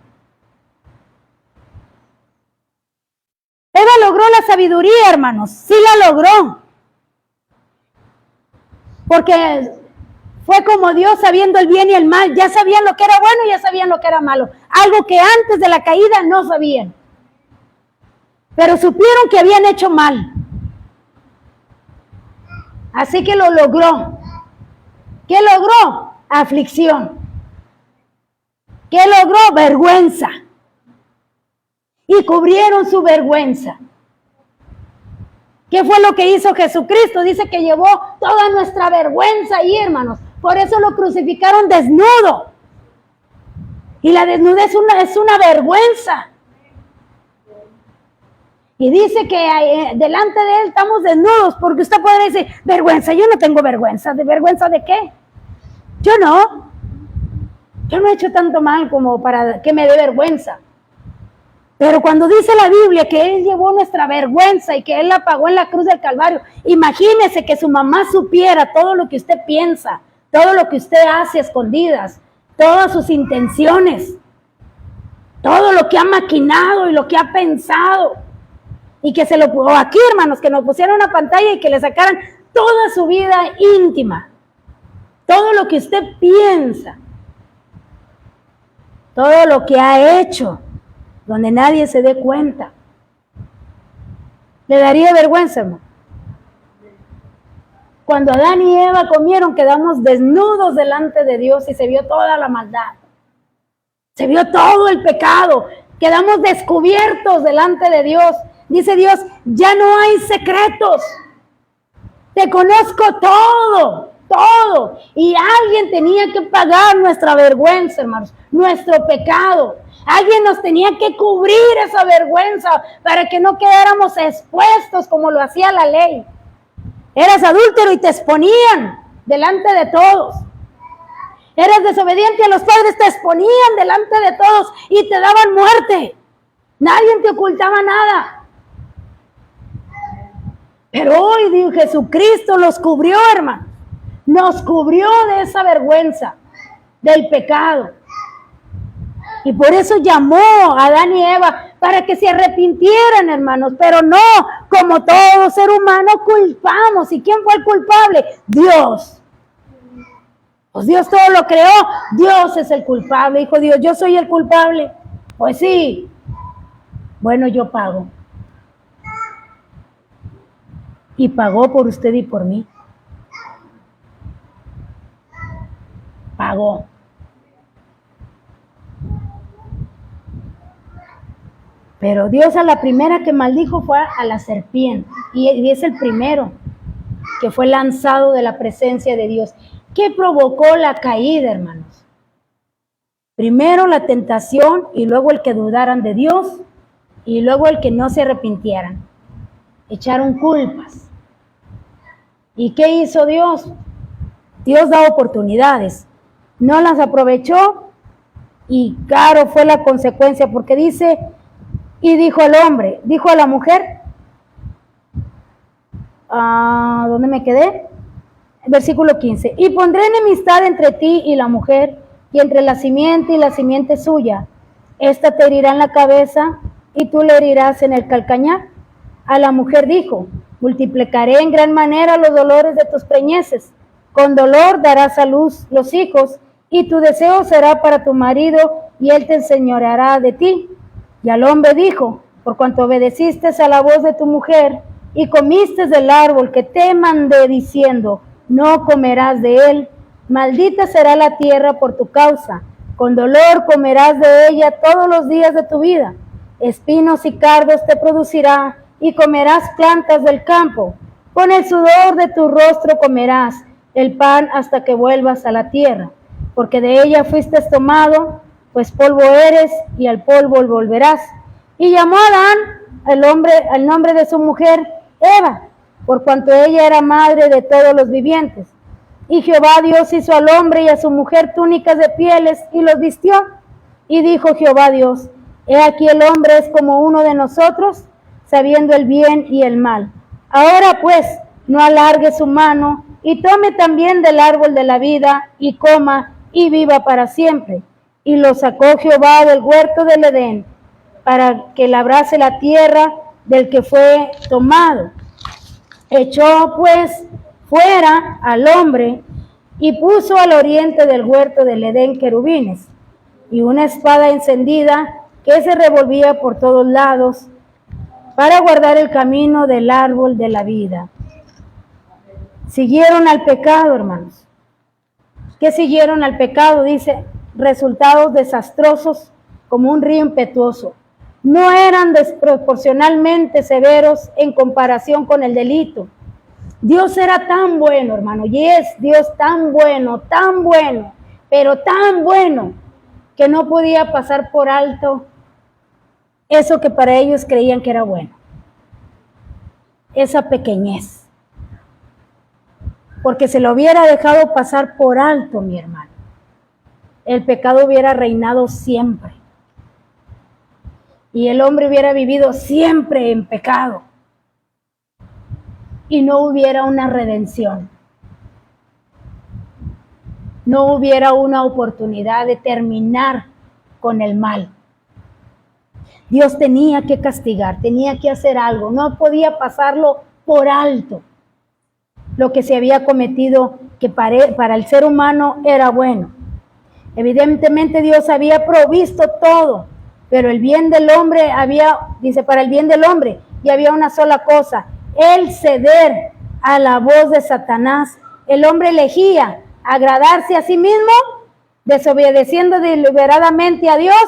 Eva logró la sabiduría, hermanos, sí la logró, porque fue como Dios sabiendo el bien y el mal, ya sabían lo que era bueno y ya sabían lo que era malo, algo que antes de la caída no sabían, pero supieron que habían hecho mal, así que lo logró. ¿Qué logró? Aflicción. ¿Qué logró? Vergüenza. Y cubrieron su vergüenza. ¿Qué fue lo que hizo Jesucristo? Dice que llevó toda nuestra vergüenza ahí, hermanos. Por eso lo crucificaron desnudo. Y la desnudez es una vergüenza. Y dice que delante de Él estamos desnudos, porque usted podría decir, vergüenza, yo no tengo vergüenza. ¿De vergüenza de qué? Yo no he hecho tanto mal como para que me dé vergüenza. Pero cuando dice la Biblia que Él llevó nuestra vergüenza y que Él la pagó en la cruz del Calvario, imagínese que su mamá supiera todo lo que usted piensa, todo lo que usted hace a escondidas, todas sus intenciones, todo lo que ha maquinado y lo que ha pensado, y que se lo puso aquí, hermanos, que nos pusieran una pantalla y que le sacaran toda su vida íntima, todo lo que usted piensa, todo lo que ha hecho, donde nadie se dé cuenta. ¿Le daría vergüenza, hermano? Cuando Adán y Eva comieron, quedamos desnudos delante de Dios y se vio toda la maldad. Se vio todo el pecado. Quedamos descubiertos delante de Dios. Dice Dios, ya no hay secretos. Te conozco todo, todo. Y alguien tenía que pagar nuestra vergüenza, hermanos, nuestro pecado. Alguien nos tenía que cubrir esa vergüenza para que no quedáramos expuestos como lo hacía la ley. Eras adúltero y te exponían delante de todos. Eras desobediente a los padres, te exponían delante de todos y te daban muerte. Nadie te ocultaba nada. Pero hoy Jesucristo los cubrió, hermano. Nos cubrió de esa vergüenza, del pecado. Y por eso llamó a Adán y Eva para que se arrepintieran, hermanos. Pero no, como todo ser humano culpamos. ¿Y quién fue el culpable? Dios. Pues Dios todo lo creó. Dios es el culpable. Dijo Dios, yo soy el culpable. Pues sí. Bueno, yo pago. Y pagó por usted y por mí. Pagó. Pero Dios a la primera que maldijo fue a la serpiente. Y es el primero que fue lanzado de la presencia de Dios. ¿Qué provocó la caída, hermanos? Primero la tentación y luego el que dudaran de Dios y luego el que no se arrepintieran. Echaron culpas. ¿Y qué hizo Dios? Dios da oportunidades. No las aprovechó y claro fue la consecuencia porque dice... Y dijo el hombre, dijo a la mujer, ¿dónde me quedé? Versículo 15, y pondré enemistad entre ti y la mujer, y entre la simiente y la simiente suya. Esta te herirá en la cabeza y tú le herirás en el calcañar. A la mujer dijo: multiplicaré en gran manera los dolores de tus preñeces. Con dolor darás a luz los hijos, y tu deseo será para tu marido, y él te enseñoreará de ti. Y al hombre dijo: por cuanto obedeciste a la voz de tu mujer, y comiste del árbol que te mandé diciendo: no comerás de él, maldita será la tierra por tu causa. Con dolor comerás de ella todos los días de tu vida. Espinos y cardos te producirá, y comerás plantas del campo. Con el sudor de tu rostro comerás el pan hasta que vuelvas a la tierra, porque de ella fuiste tomado, pues polvo eres y al polvo volverás. Y llamó a Adán al nombre de su mujer Eva, por cuanto ella era madre de todos los vivientes. Y Jehová Dios hizo al hombre y a su mujer túnicas de pieles y los vistió. Y dijo Jehová Dios: he aquí el hombre es como uno de nosotros, sabiendo el bien y el mal. Ahora pues, no alargue su mano, y tome también del árbol de la vida, y coma, y viva para siempre. Y lo sacó Jehová del huerto del Edén, para que labrase la tierra del que fue tomado. Echó pues fuera al hombre, y puso al oriente del huerto del Edén querubines, y una espada encendida que se revolvía por todos lados, para guardar el camino del árbol de la vida. Siguieron al pecado, hermanos. ¿Qué siguieron al pecado? Dice: resultados desastrosos como un río impetuoso. No eran desproporcionalmente severos en comparación con el delito. Dios era tan bueno, hermano, y es Dios tan bueno, pero tan bueno, que no podía pasar por alto eso que para ellos creían que era bueno, esa pequeñez. Porque se lo hubiera dejado pasar por alto, mi hermano, el pecado hubiera reinado siempre. Y el hombre hubiera vivido siempre en pecado. Y no hubiera una redención. No hubiera una oportunidad de terminar con el mal. Dios tenía que castigar, tenía que hacer algo. No podía pasarlo por alto. Lo que se había cometido, que para el ser humano era bueno. Evidentemente Dios había provisto todo, pero el bien del hombre dice, para el bien del hombre, y había una sola cosa: el ceder a la voz de Satanás. El hombre elegía agradarse a sí mismo, desobedeciendo deliberadamente a Dios.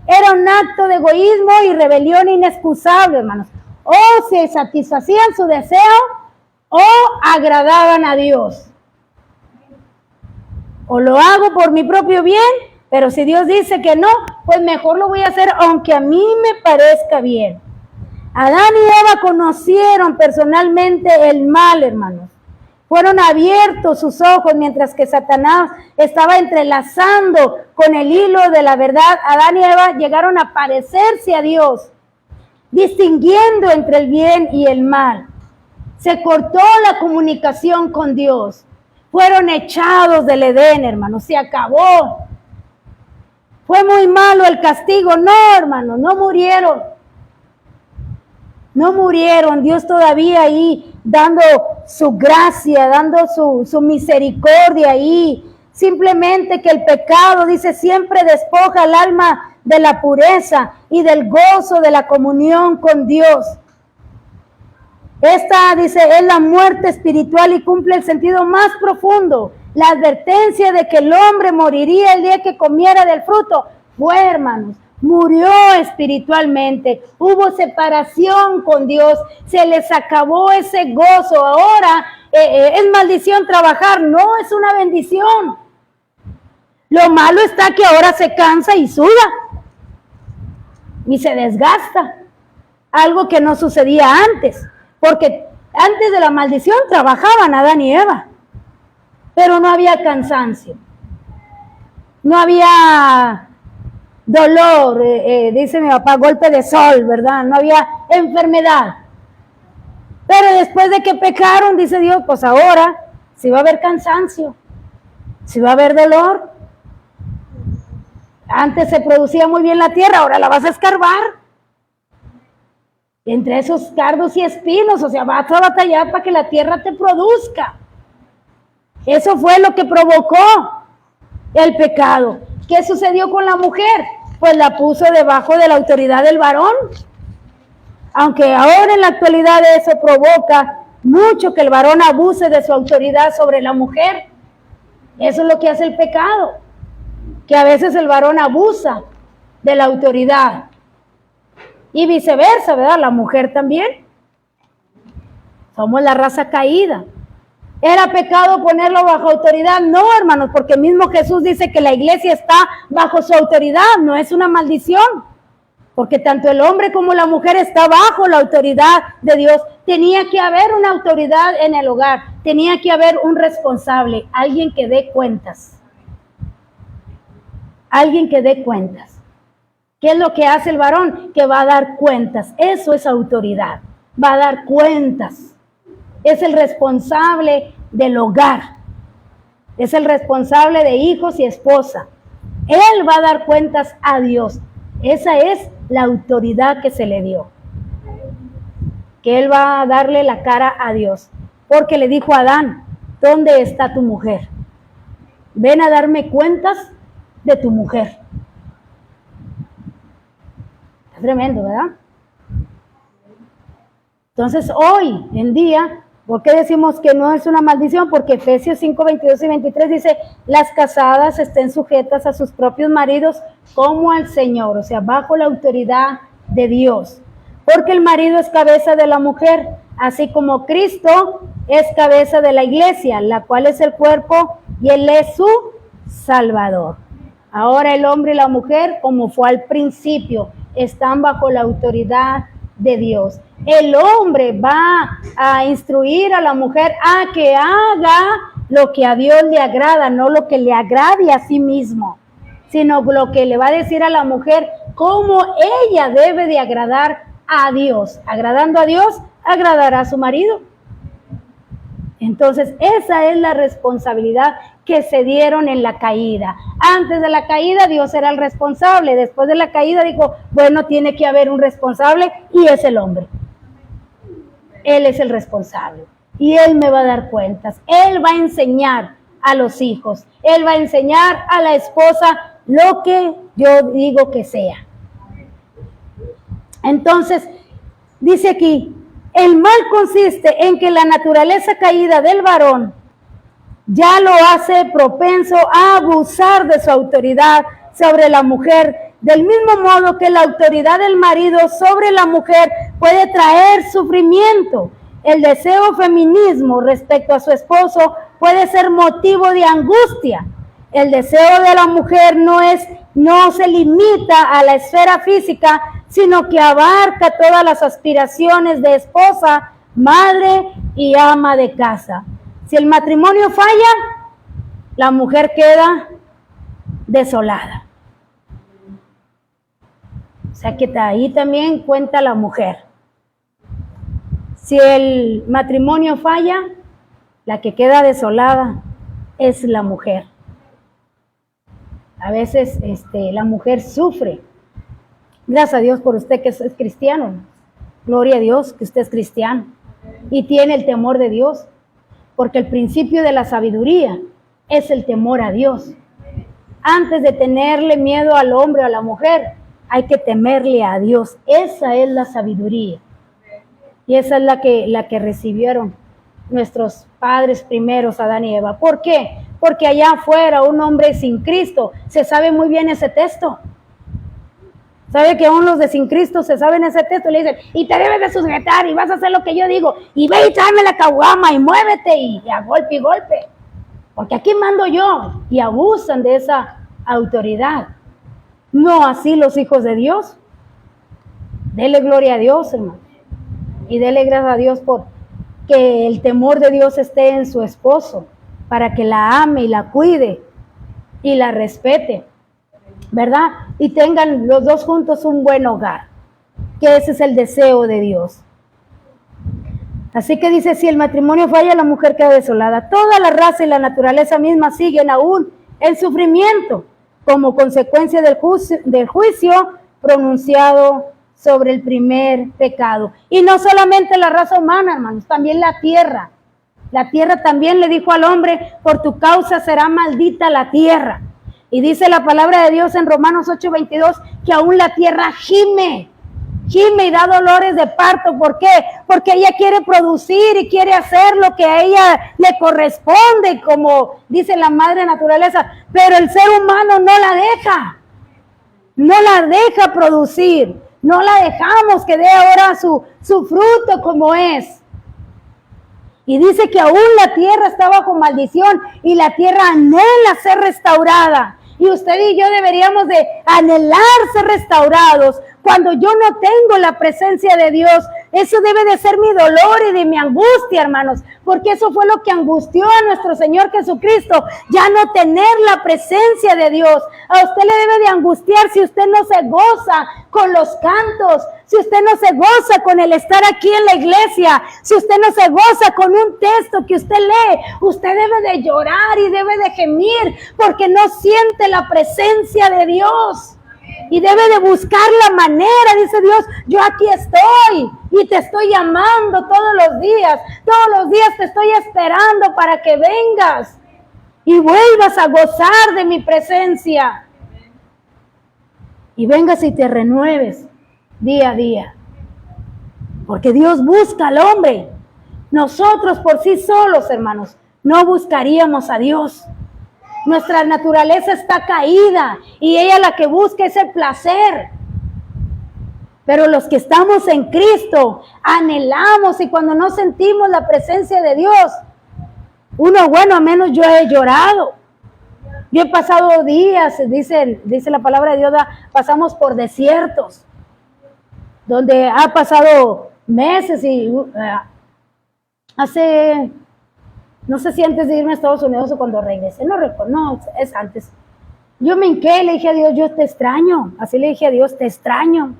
Era un acto de egoísmo y rebelión inexcusable, hermanos. O se satisfacían su deseo o agradaban a Dios. O lo hago por mi propio bien, pero si Dios dice que no, pues mejor lo voy a hacer aunque a mí me parezca bien. Adán y Eva conocieron personalmente el mal, hermanos. Fueron abiertos sus ojos mientras que Satanás estaba entrelazando con el hilo de la verdad. Adán y Eva llegaron a parecerse a Dios, distinguiendo entre el bien y el mal. Se cortó la comunicación con Dios. Fueron echados del Edén, hermanos. Se acabó. Fue muy malo el castigo. No, hermanos, no murieron. No murieron. Dios todavía ahí dando su gracia, dando su misericordia ahí. Simplemente que el pecado, dice, siempre despoja al alma de la pureza y del gozo de la comunión con Dios. Esta, dice, es la muerte espiritual y cumple el sentido más profundo. La advertencia de que el hombre moriría el día que comiera del fruto fue, hermanos, murió espiritualmente. Hubo separación con Dios. Se les acabó ese gozo. Ahora es maldición trabajar. No, es una bendición. Lo malo está que ahora se cansa y suda y se desgasta. Algo que no sucedía antes. Porque antes de la maldición trabajaban Adán y Eva, pero no había cansancio, no había dolor, dice mi papá, golpe de sol, ¿verdad? No había enfermedad. Pero después de que pecaron, dice Dios, pues ahora sí va a haber cansancio, sí va a haber dolor. Antes se producía muy bien la tierra, ahora la vas a escarbar. Entre esos cardos y espinos, o sea, vas a batallar para que la tierra te produzca. Eso fue lo que provocó el pecado. ¿Qué sucedió con la mujer? Pues la puso debajo de la autoridad del varón. Aunque ahora en la actualidad eso provoca mucho que el varón abuse de su autoridad sobre la mujer. Eso es lo que hace el pecado, que a veces el varón abusa de la autoridad. Y viceversa, ¿verdad? La mujer también. Somos la raza caída. ¿Era pecado ponerlo bajo autoridad? No, hermanos, porque mismo Jesús dice que la iglesia está bajo su autoridad, no es una maldición. Porque tanto el hombre como la mujer está bajo la autoridad de Dios. Tenía que haber una autoridad en el hogar, tenía que haber un responsable, alguien que dé cuentas. Alguien que dé cuentas. ¿Qué es lo que hace el varón? Que va a dar cuentas. Eso es autoridad. Va a dar cuentas. Es el responsable del hogar. Es el responsable de hijos y esposa. Él va a dar cuentas a Dios. Esa es la autoridad que se le dio. Que él va a darle la cara a Dios. Porque le dijo a Adán, ¿dónde está tu mujer? Ven a darme cuentas de tu mujer. Es tremendo, ¿verdad? Entonces hoy en día, ¿por qué decimos que no es una maldición? Porque Efesios 5, 22 y 23 dice, las casadas estén sujetas a sus propios maridos como al Señor, o sea, bajo la autoridad de Dios. Porque el marido es cabeza de la mujer, así como Cristo es cabeza de la iglesia, la cual es el cuerpo y él es su Salvador. Ahora el hombre y la mujer, como fue al principio, están bajo la autoridad de Dios. El hombre va a instruir a la mujer a que haga lo que a Dios le agrada, no lo que le agrade a sí mismo, sino lo que le va a decir a la mujer cómo ella debe de agradar a Dios. Agradando a Dios, agradará a su marido. Entonces, esa es la responsabilidad que se dieron en la caída. Antes de la caída, Dios era el responsable. Después de la caída, dijo, bueno, tiene que haber un responsable y es el hombre. Él es el responsable y él me va a dar cuentas. Él va a enseñar a los hijos. Él va a enseñar a la esposa lo que yo digo que sea. Entonces, dice aquí, el mal consiste en que la naturaleza caída del varón ya lo hace propenso a abusar de su autoridad sobre la mujer, del mismo modo que la autoridad del marido sobre la mujer puede traer sufrimiento. El deseo feminismo respecto a su esposo puede ser motivo de angustia. El deseo de la mujer no se limita a la esfera física, sino que abarca todas las aspiraciones de esposa, madre y ama de casa. Si el matrimonio falla, la mujer queda desolada. O sea que ahí también cuenta la mujer. Si el matrimonio falla, la que queda desolada es la mujer. A veces la mujer sufre. Gracias a Dios por usted que es cristiano. Gloria a Dios que usted es cristiano y tiene el temor de Dios. Porque el principio de la sabiduría es el temor a Dios. Antes de tenerle miedo al hombre o a la mujer, hay que temerle a Dios. Esa es la sabiduría. Y esa es la que recibieron nuestros padres primeros, Adán y Eva. ¿Por qué? Porque allá afuera un hombre sin Cristo, se sabe muy bien ese texto. ¿Sabe que aún los de sin Cristo se saben ese texto? Le dicen, y te debes de sujetar, y vas a hacer lo que yo digo, y ve y tráeme la caguama, y muévete, y a golpe y golpe. Porque aquí mando yo, y abusan de esa autoridad. No así los hijos de Dios. Dele gloria a Dios, hermano. Y dele gracias a Dios por que el temor de Dios esté en su esposo, para que la ame y la cuide, y la respete. ¿Verdad? Y tengan los dos juntos un buen hogar, que ese es el deseo de Dios. Así que dice, si el matrimonio falla, la mujer queda desolada. Toda la raza y la naturaleza misma siguen aún el sufrimiento, como consecuencia del juicio pronunciado sobre el primer pecado. Y no solamente la raza humana, hermanos, también la tierra. La tierra también le dijo al hombre, por tu causa será maldita la tierra. Y dice la palabra de Dios en Romanos 8:22, que aún la tierra gime y da dolores de parto. ¿Por qué? Porque ella quiere producir y quiere hacer lo que a ella le corresponde, como dice la madre naturaleza, pero el ser humano no la deja producir, no la dejamos que dé ahora su fruto como es. Y dice que aún la tierra está bajo maldición y la tierra anhela ser restaurada. Y usted y yo deberíamos de anhelar ser restaurados. Cuando yo no tengo la presencia de Dios, eso debe de ser mi dolor y de mi angustia, hermanos, porque eso fue lo que angustió a nuestro Señor Jesucristo, ya no tener la presencia de Dios. A usted le debe de angustiar si usted no se goza con los cantos, si usted no se goza con el estar aquí en la iglesia, si usted no se goza con un texto que usted lee, usted debe de llorar y debe de gemir porque no siente la presencia de Dios. Y debe de buscar la manera, dice Dios, yo aquí estoy y te estoy llamando todos los días te estoy esperando para que vengas y vuelvas a gozar de mi presencia. Y vengas y te renueves día a día. Porque Dios busca al hombre. Nosotros por sí solos, hermanos, no buscaríamos a Dios. Nuestra naturaleza está caída y ella la que busca es el placer. Pero los que estamos en Cristo anhelamos, y cuando no sentimos la presencia de Dios, al menos yo he llorado. Yo he pasado días, dice la palabra de Dios, pasamos por desiertos, donde ha pasado meses y no sé si antes de irme a Estados Unidos o cuando regresé, no es antes. Yo me hinqué y le dije a Dios, yo te extraño. Así le dije a Dios, te extraño.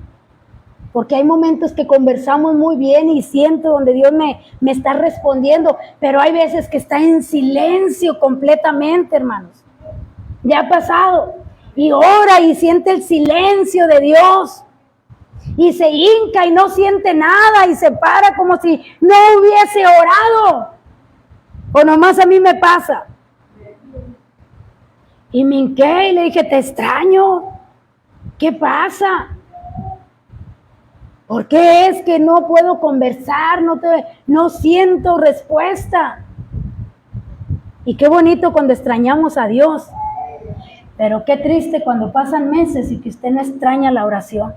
Porque hay momentos que conversamos muy bien y siento donde Dios me está respondiendo, pero hay veces que está en silencio completamente, hermanos. Ya ha pasado. Y ora y siente el silencio de Dios. Y se hinca y no siente nada y se para como si no hubiese orado. O nomás a mí me pasa. Y me hinqué y le dije, te extraño. ¿Qué pasa? ¿Por qué es que no puedo conversar? No siento respuesta. Y qué bonito cuando extrañamos a Dios. Pero qué triste cuando pasan meses y que usted no extraña la oración.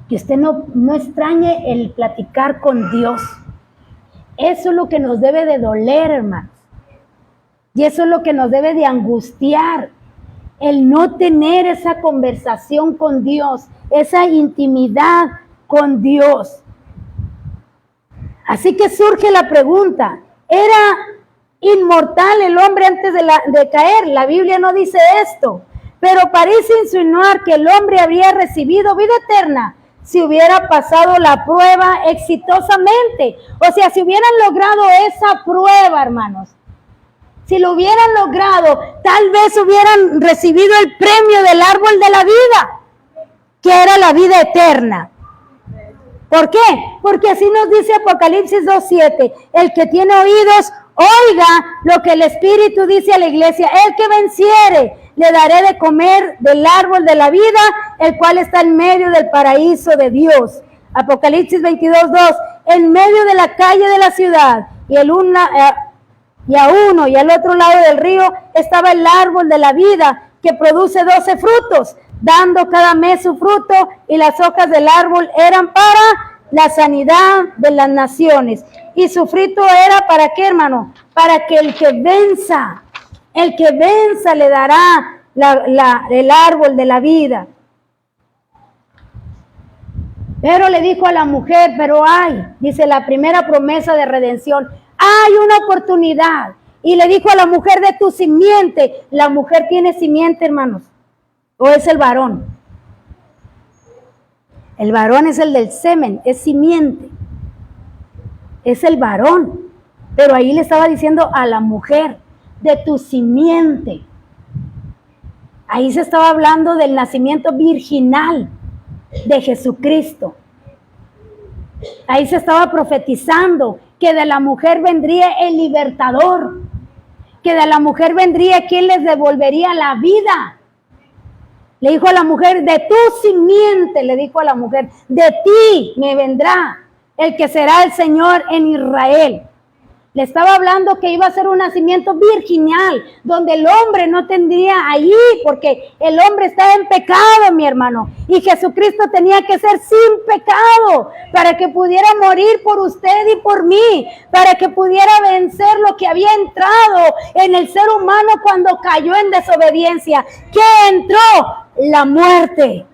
Que usted no extrañe el platicar con Dios. Eso es lo que nos debe de doler, hermanos. Y eso es lo que nos debe de angustiar. El no tener esa conversación con Dios, esa intimidad con Dios. Así que surge la pregunta, ¿era inmortal el hombre antes de caer? La Biblia no dice esto, pero parece insinuar que el hombre habría recibido vida eterna si hubiera pasado la prueba exitosamente. O sea, si hubieran logrado esa prueba, hermanos, si lo hubieran logrado, tal vez hubieran recibido el premio del árbol de la vida, que era la vida eterna. ¿Por qué? Porque así nos dice Apocalipsis 2:7, el que tiene oídos, oiga lo que el Espíritu dice a la iglesia, el que venciere, le daré de comer del árbol de la vida, el cual está en medio del paraíso de Dios. Apocalipsis 22:2, en medio de la calle de la ciudad, y a uno y al otro lado del río estaba el árbol de la vida, que produce 12 frutos, dando cada mes su fruto, y las hojas del árbol eran para la sanidad de las naciones. Y su fruto era ¿para qué, hermano? Para que el que venza le dará el árbol de la vida. Pero le dijo a la mujer, dice la primera promesa de redención, hay una oportunidad. Y le dijo a la mujer, de tu simiente. La mujer tiene simiente, hermanos. ¿O es el varón? El varón es el del semen, es simiente. Es el varón. Pero ahí le estaba diciendo a la mujer, de tu simiente. Ahí se estaba hablando del nacimiento virginal de Jesucristo. Ahí se estaba profetizando que de la mujer vendría el libertador, que de la mujer vendría quien les devolvería la vida. Le dijo a la mujer, de tu simiente, le dijo a la mujer, de ti me vendrá el que será el Señor en Israel. Le estaba hablando que iba a ser un nacimiento virginal, donde el hombre no tendría allí, porque el hombre está en pecado, mi hermano. Y Jesucristo tenía que ser sin pecado, para que pudiera morir por usted y por mí, para que pudiera vencer lo que había entrado en el ser humano cuando cayó en desobediencia. ¿Qué entró? La muerte.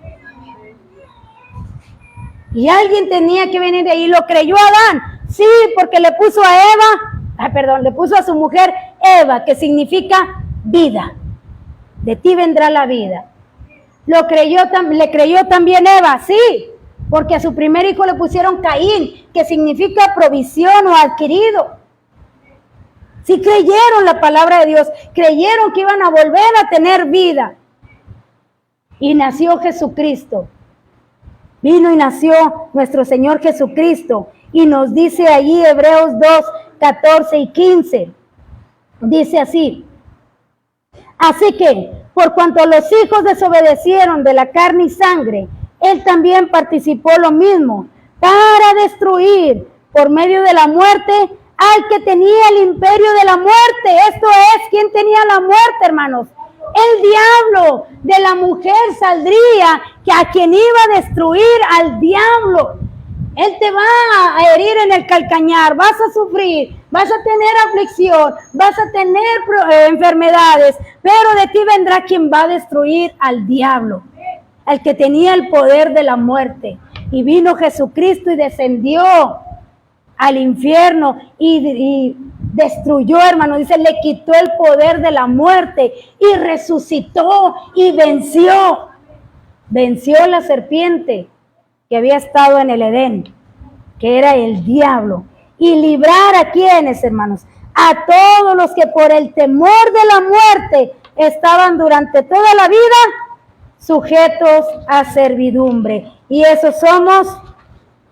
Y alguien tenía que venir de ahí. ¿Lo creyó Adán? Sí, porque le puso a le puso a su mujer Eva, que significa vida. De ti vendrá la vida. ¿Le creyó también Eva? Sí, porque a su primer hijo le pusieron Caín, que significa provisión o adquirido. Sí creyeron la palabra de Dios, creyeron que iban a volver a tener vida. Y nació Jesucristo. Vino y nació nuestro Señor Jesucristo. Y nos dice allí Hebreos 2, 14 y 15. Dice así. Así que, por cuanto los hijos desobedecieron de la carne y sangre, Él también participó lo mismo, para destruir por medio de la muerte al que tenía el imperio de la muerte. Esto es, ¿quién tenía la muerte, hermanos? El diablo. De la mujer saldría que a quien iba a destruir al diablo. Él te va a herir en el calcañar, vas a sufrir, vas a tener aflicción, vas a tener enfermedades, pero de ti vendrá quien va a destruir al diablo, el que tenía el poder de la muerte. Y vino Jesucristo y descendió al infierno y destruyó, hermano, dice, le quitó el poder de la muerte y resucitó y venció la serpiente que había estado en el Edén, que era el diablo, y librar a quienes, hermanos, a todos los que por el temor de la muerte estaban durante toda la vida sujetos a servidumbre. Y eso somos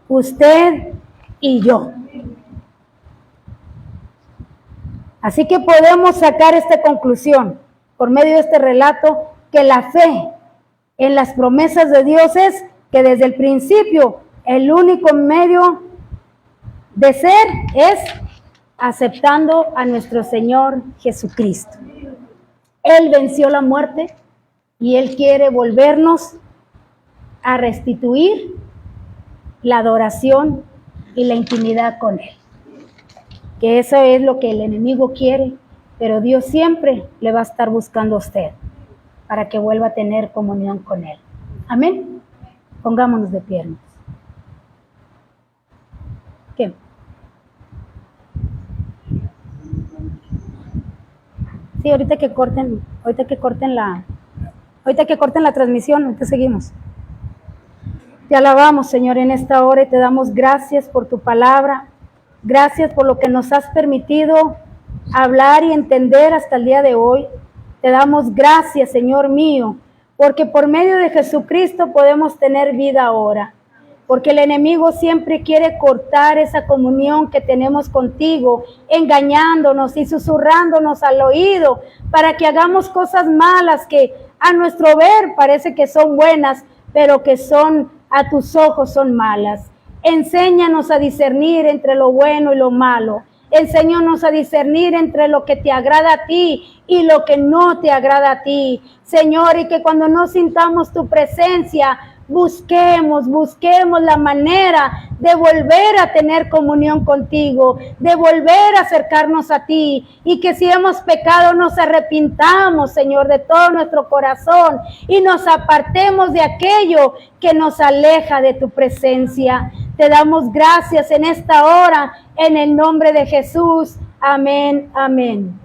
usted y yo. Así que podemos sacar esta conclusión por medio de este relato, que la fe en las promesas de Dios es que desde el principio el único medio de ser es aceptando a nuestro Señor Jesucristo. Él venció la muerte y Él quiere volvernos a restituir la adoración y la intimidad con Él. Que eso es lo que el enemigo quiere, pero Dios siempre le va a estar buscando a usted para que vuelva a tener comunión con Él. Amén. Pongámonos de pie. ¿Qué? Sí, ahorita que corten la transmisión, ahorita seguimos. Te alabamos, Señor, en esta hora y te damos gracias por tu palabra. Gracias por lo que nos has permitido hablar y entender hasta el día de hoy. Te damos gracias, Señor mío, porque por medio de Jesucristo podemos tener vida ahora. Porque el enemigo siempre quiere cortar esa comunión que tenemos contigo, engañándonos y susurrándonos al oído para que hagamos cosas malas que a nuestro ver parece que son buenas, pero que son a tus ojos son malas. Enséñanos a discernir entre lo bueno y lo malo. Enséñanos a discernir entre lo que te agrada a ti y lo que no te agrada a ti, Señor, y que cuando no sintamos tu presencia, busquemos la manera de volver a tener comunión contigo, de volver a acercarnos a ti, y que si hemos pecado nos arrepintamos, Señor, de todo nuestro corazón y nos apartemos de aquello que nos aleja de tu presencia. Te damos gracias en esta hora, en el nombre de Jesús. Amén, amén.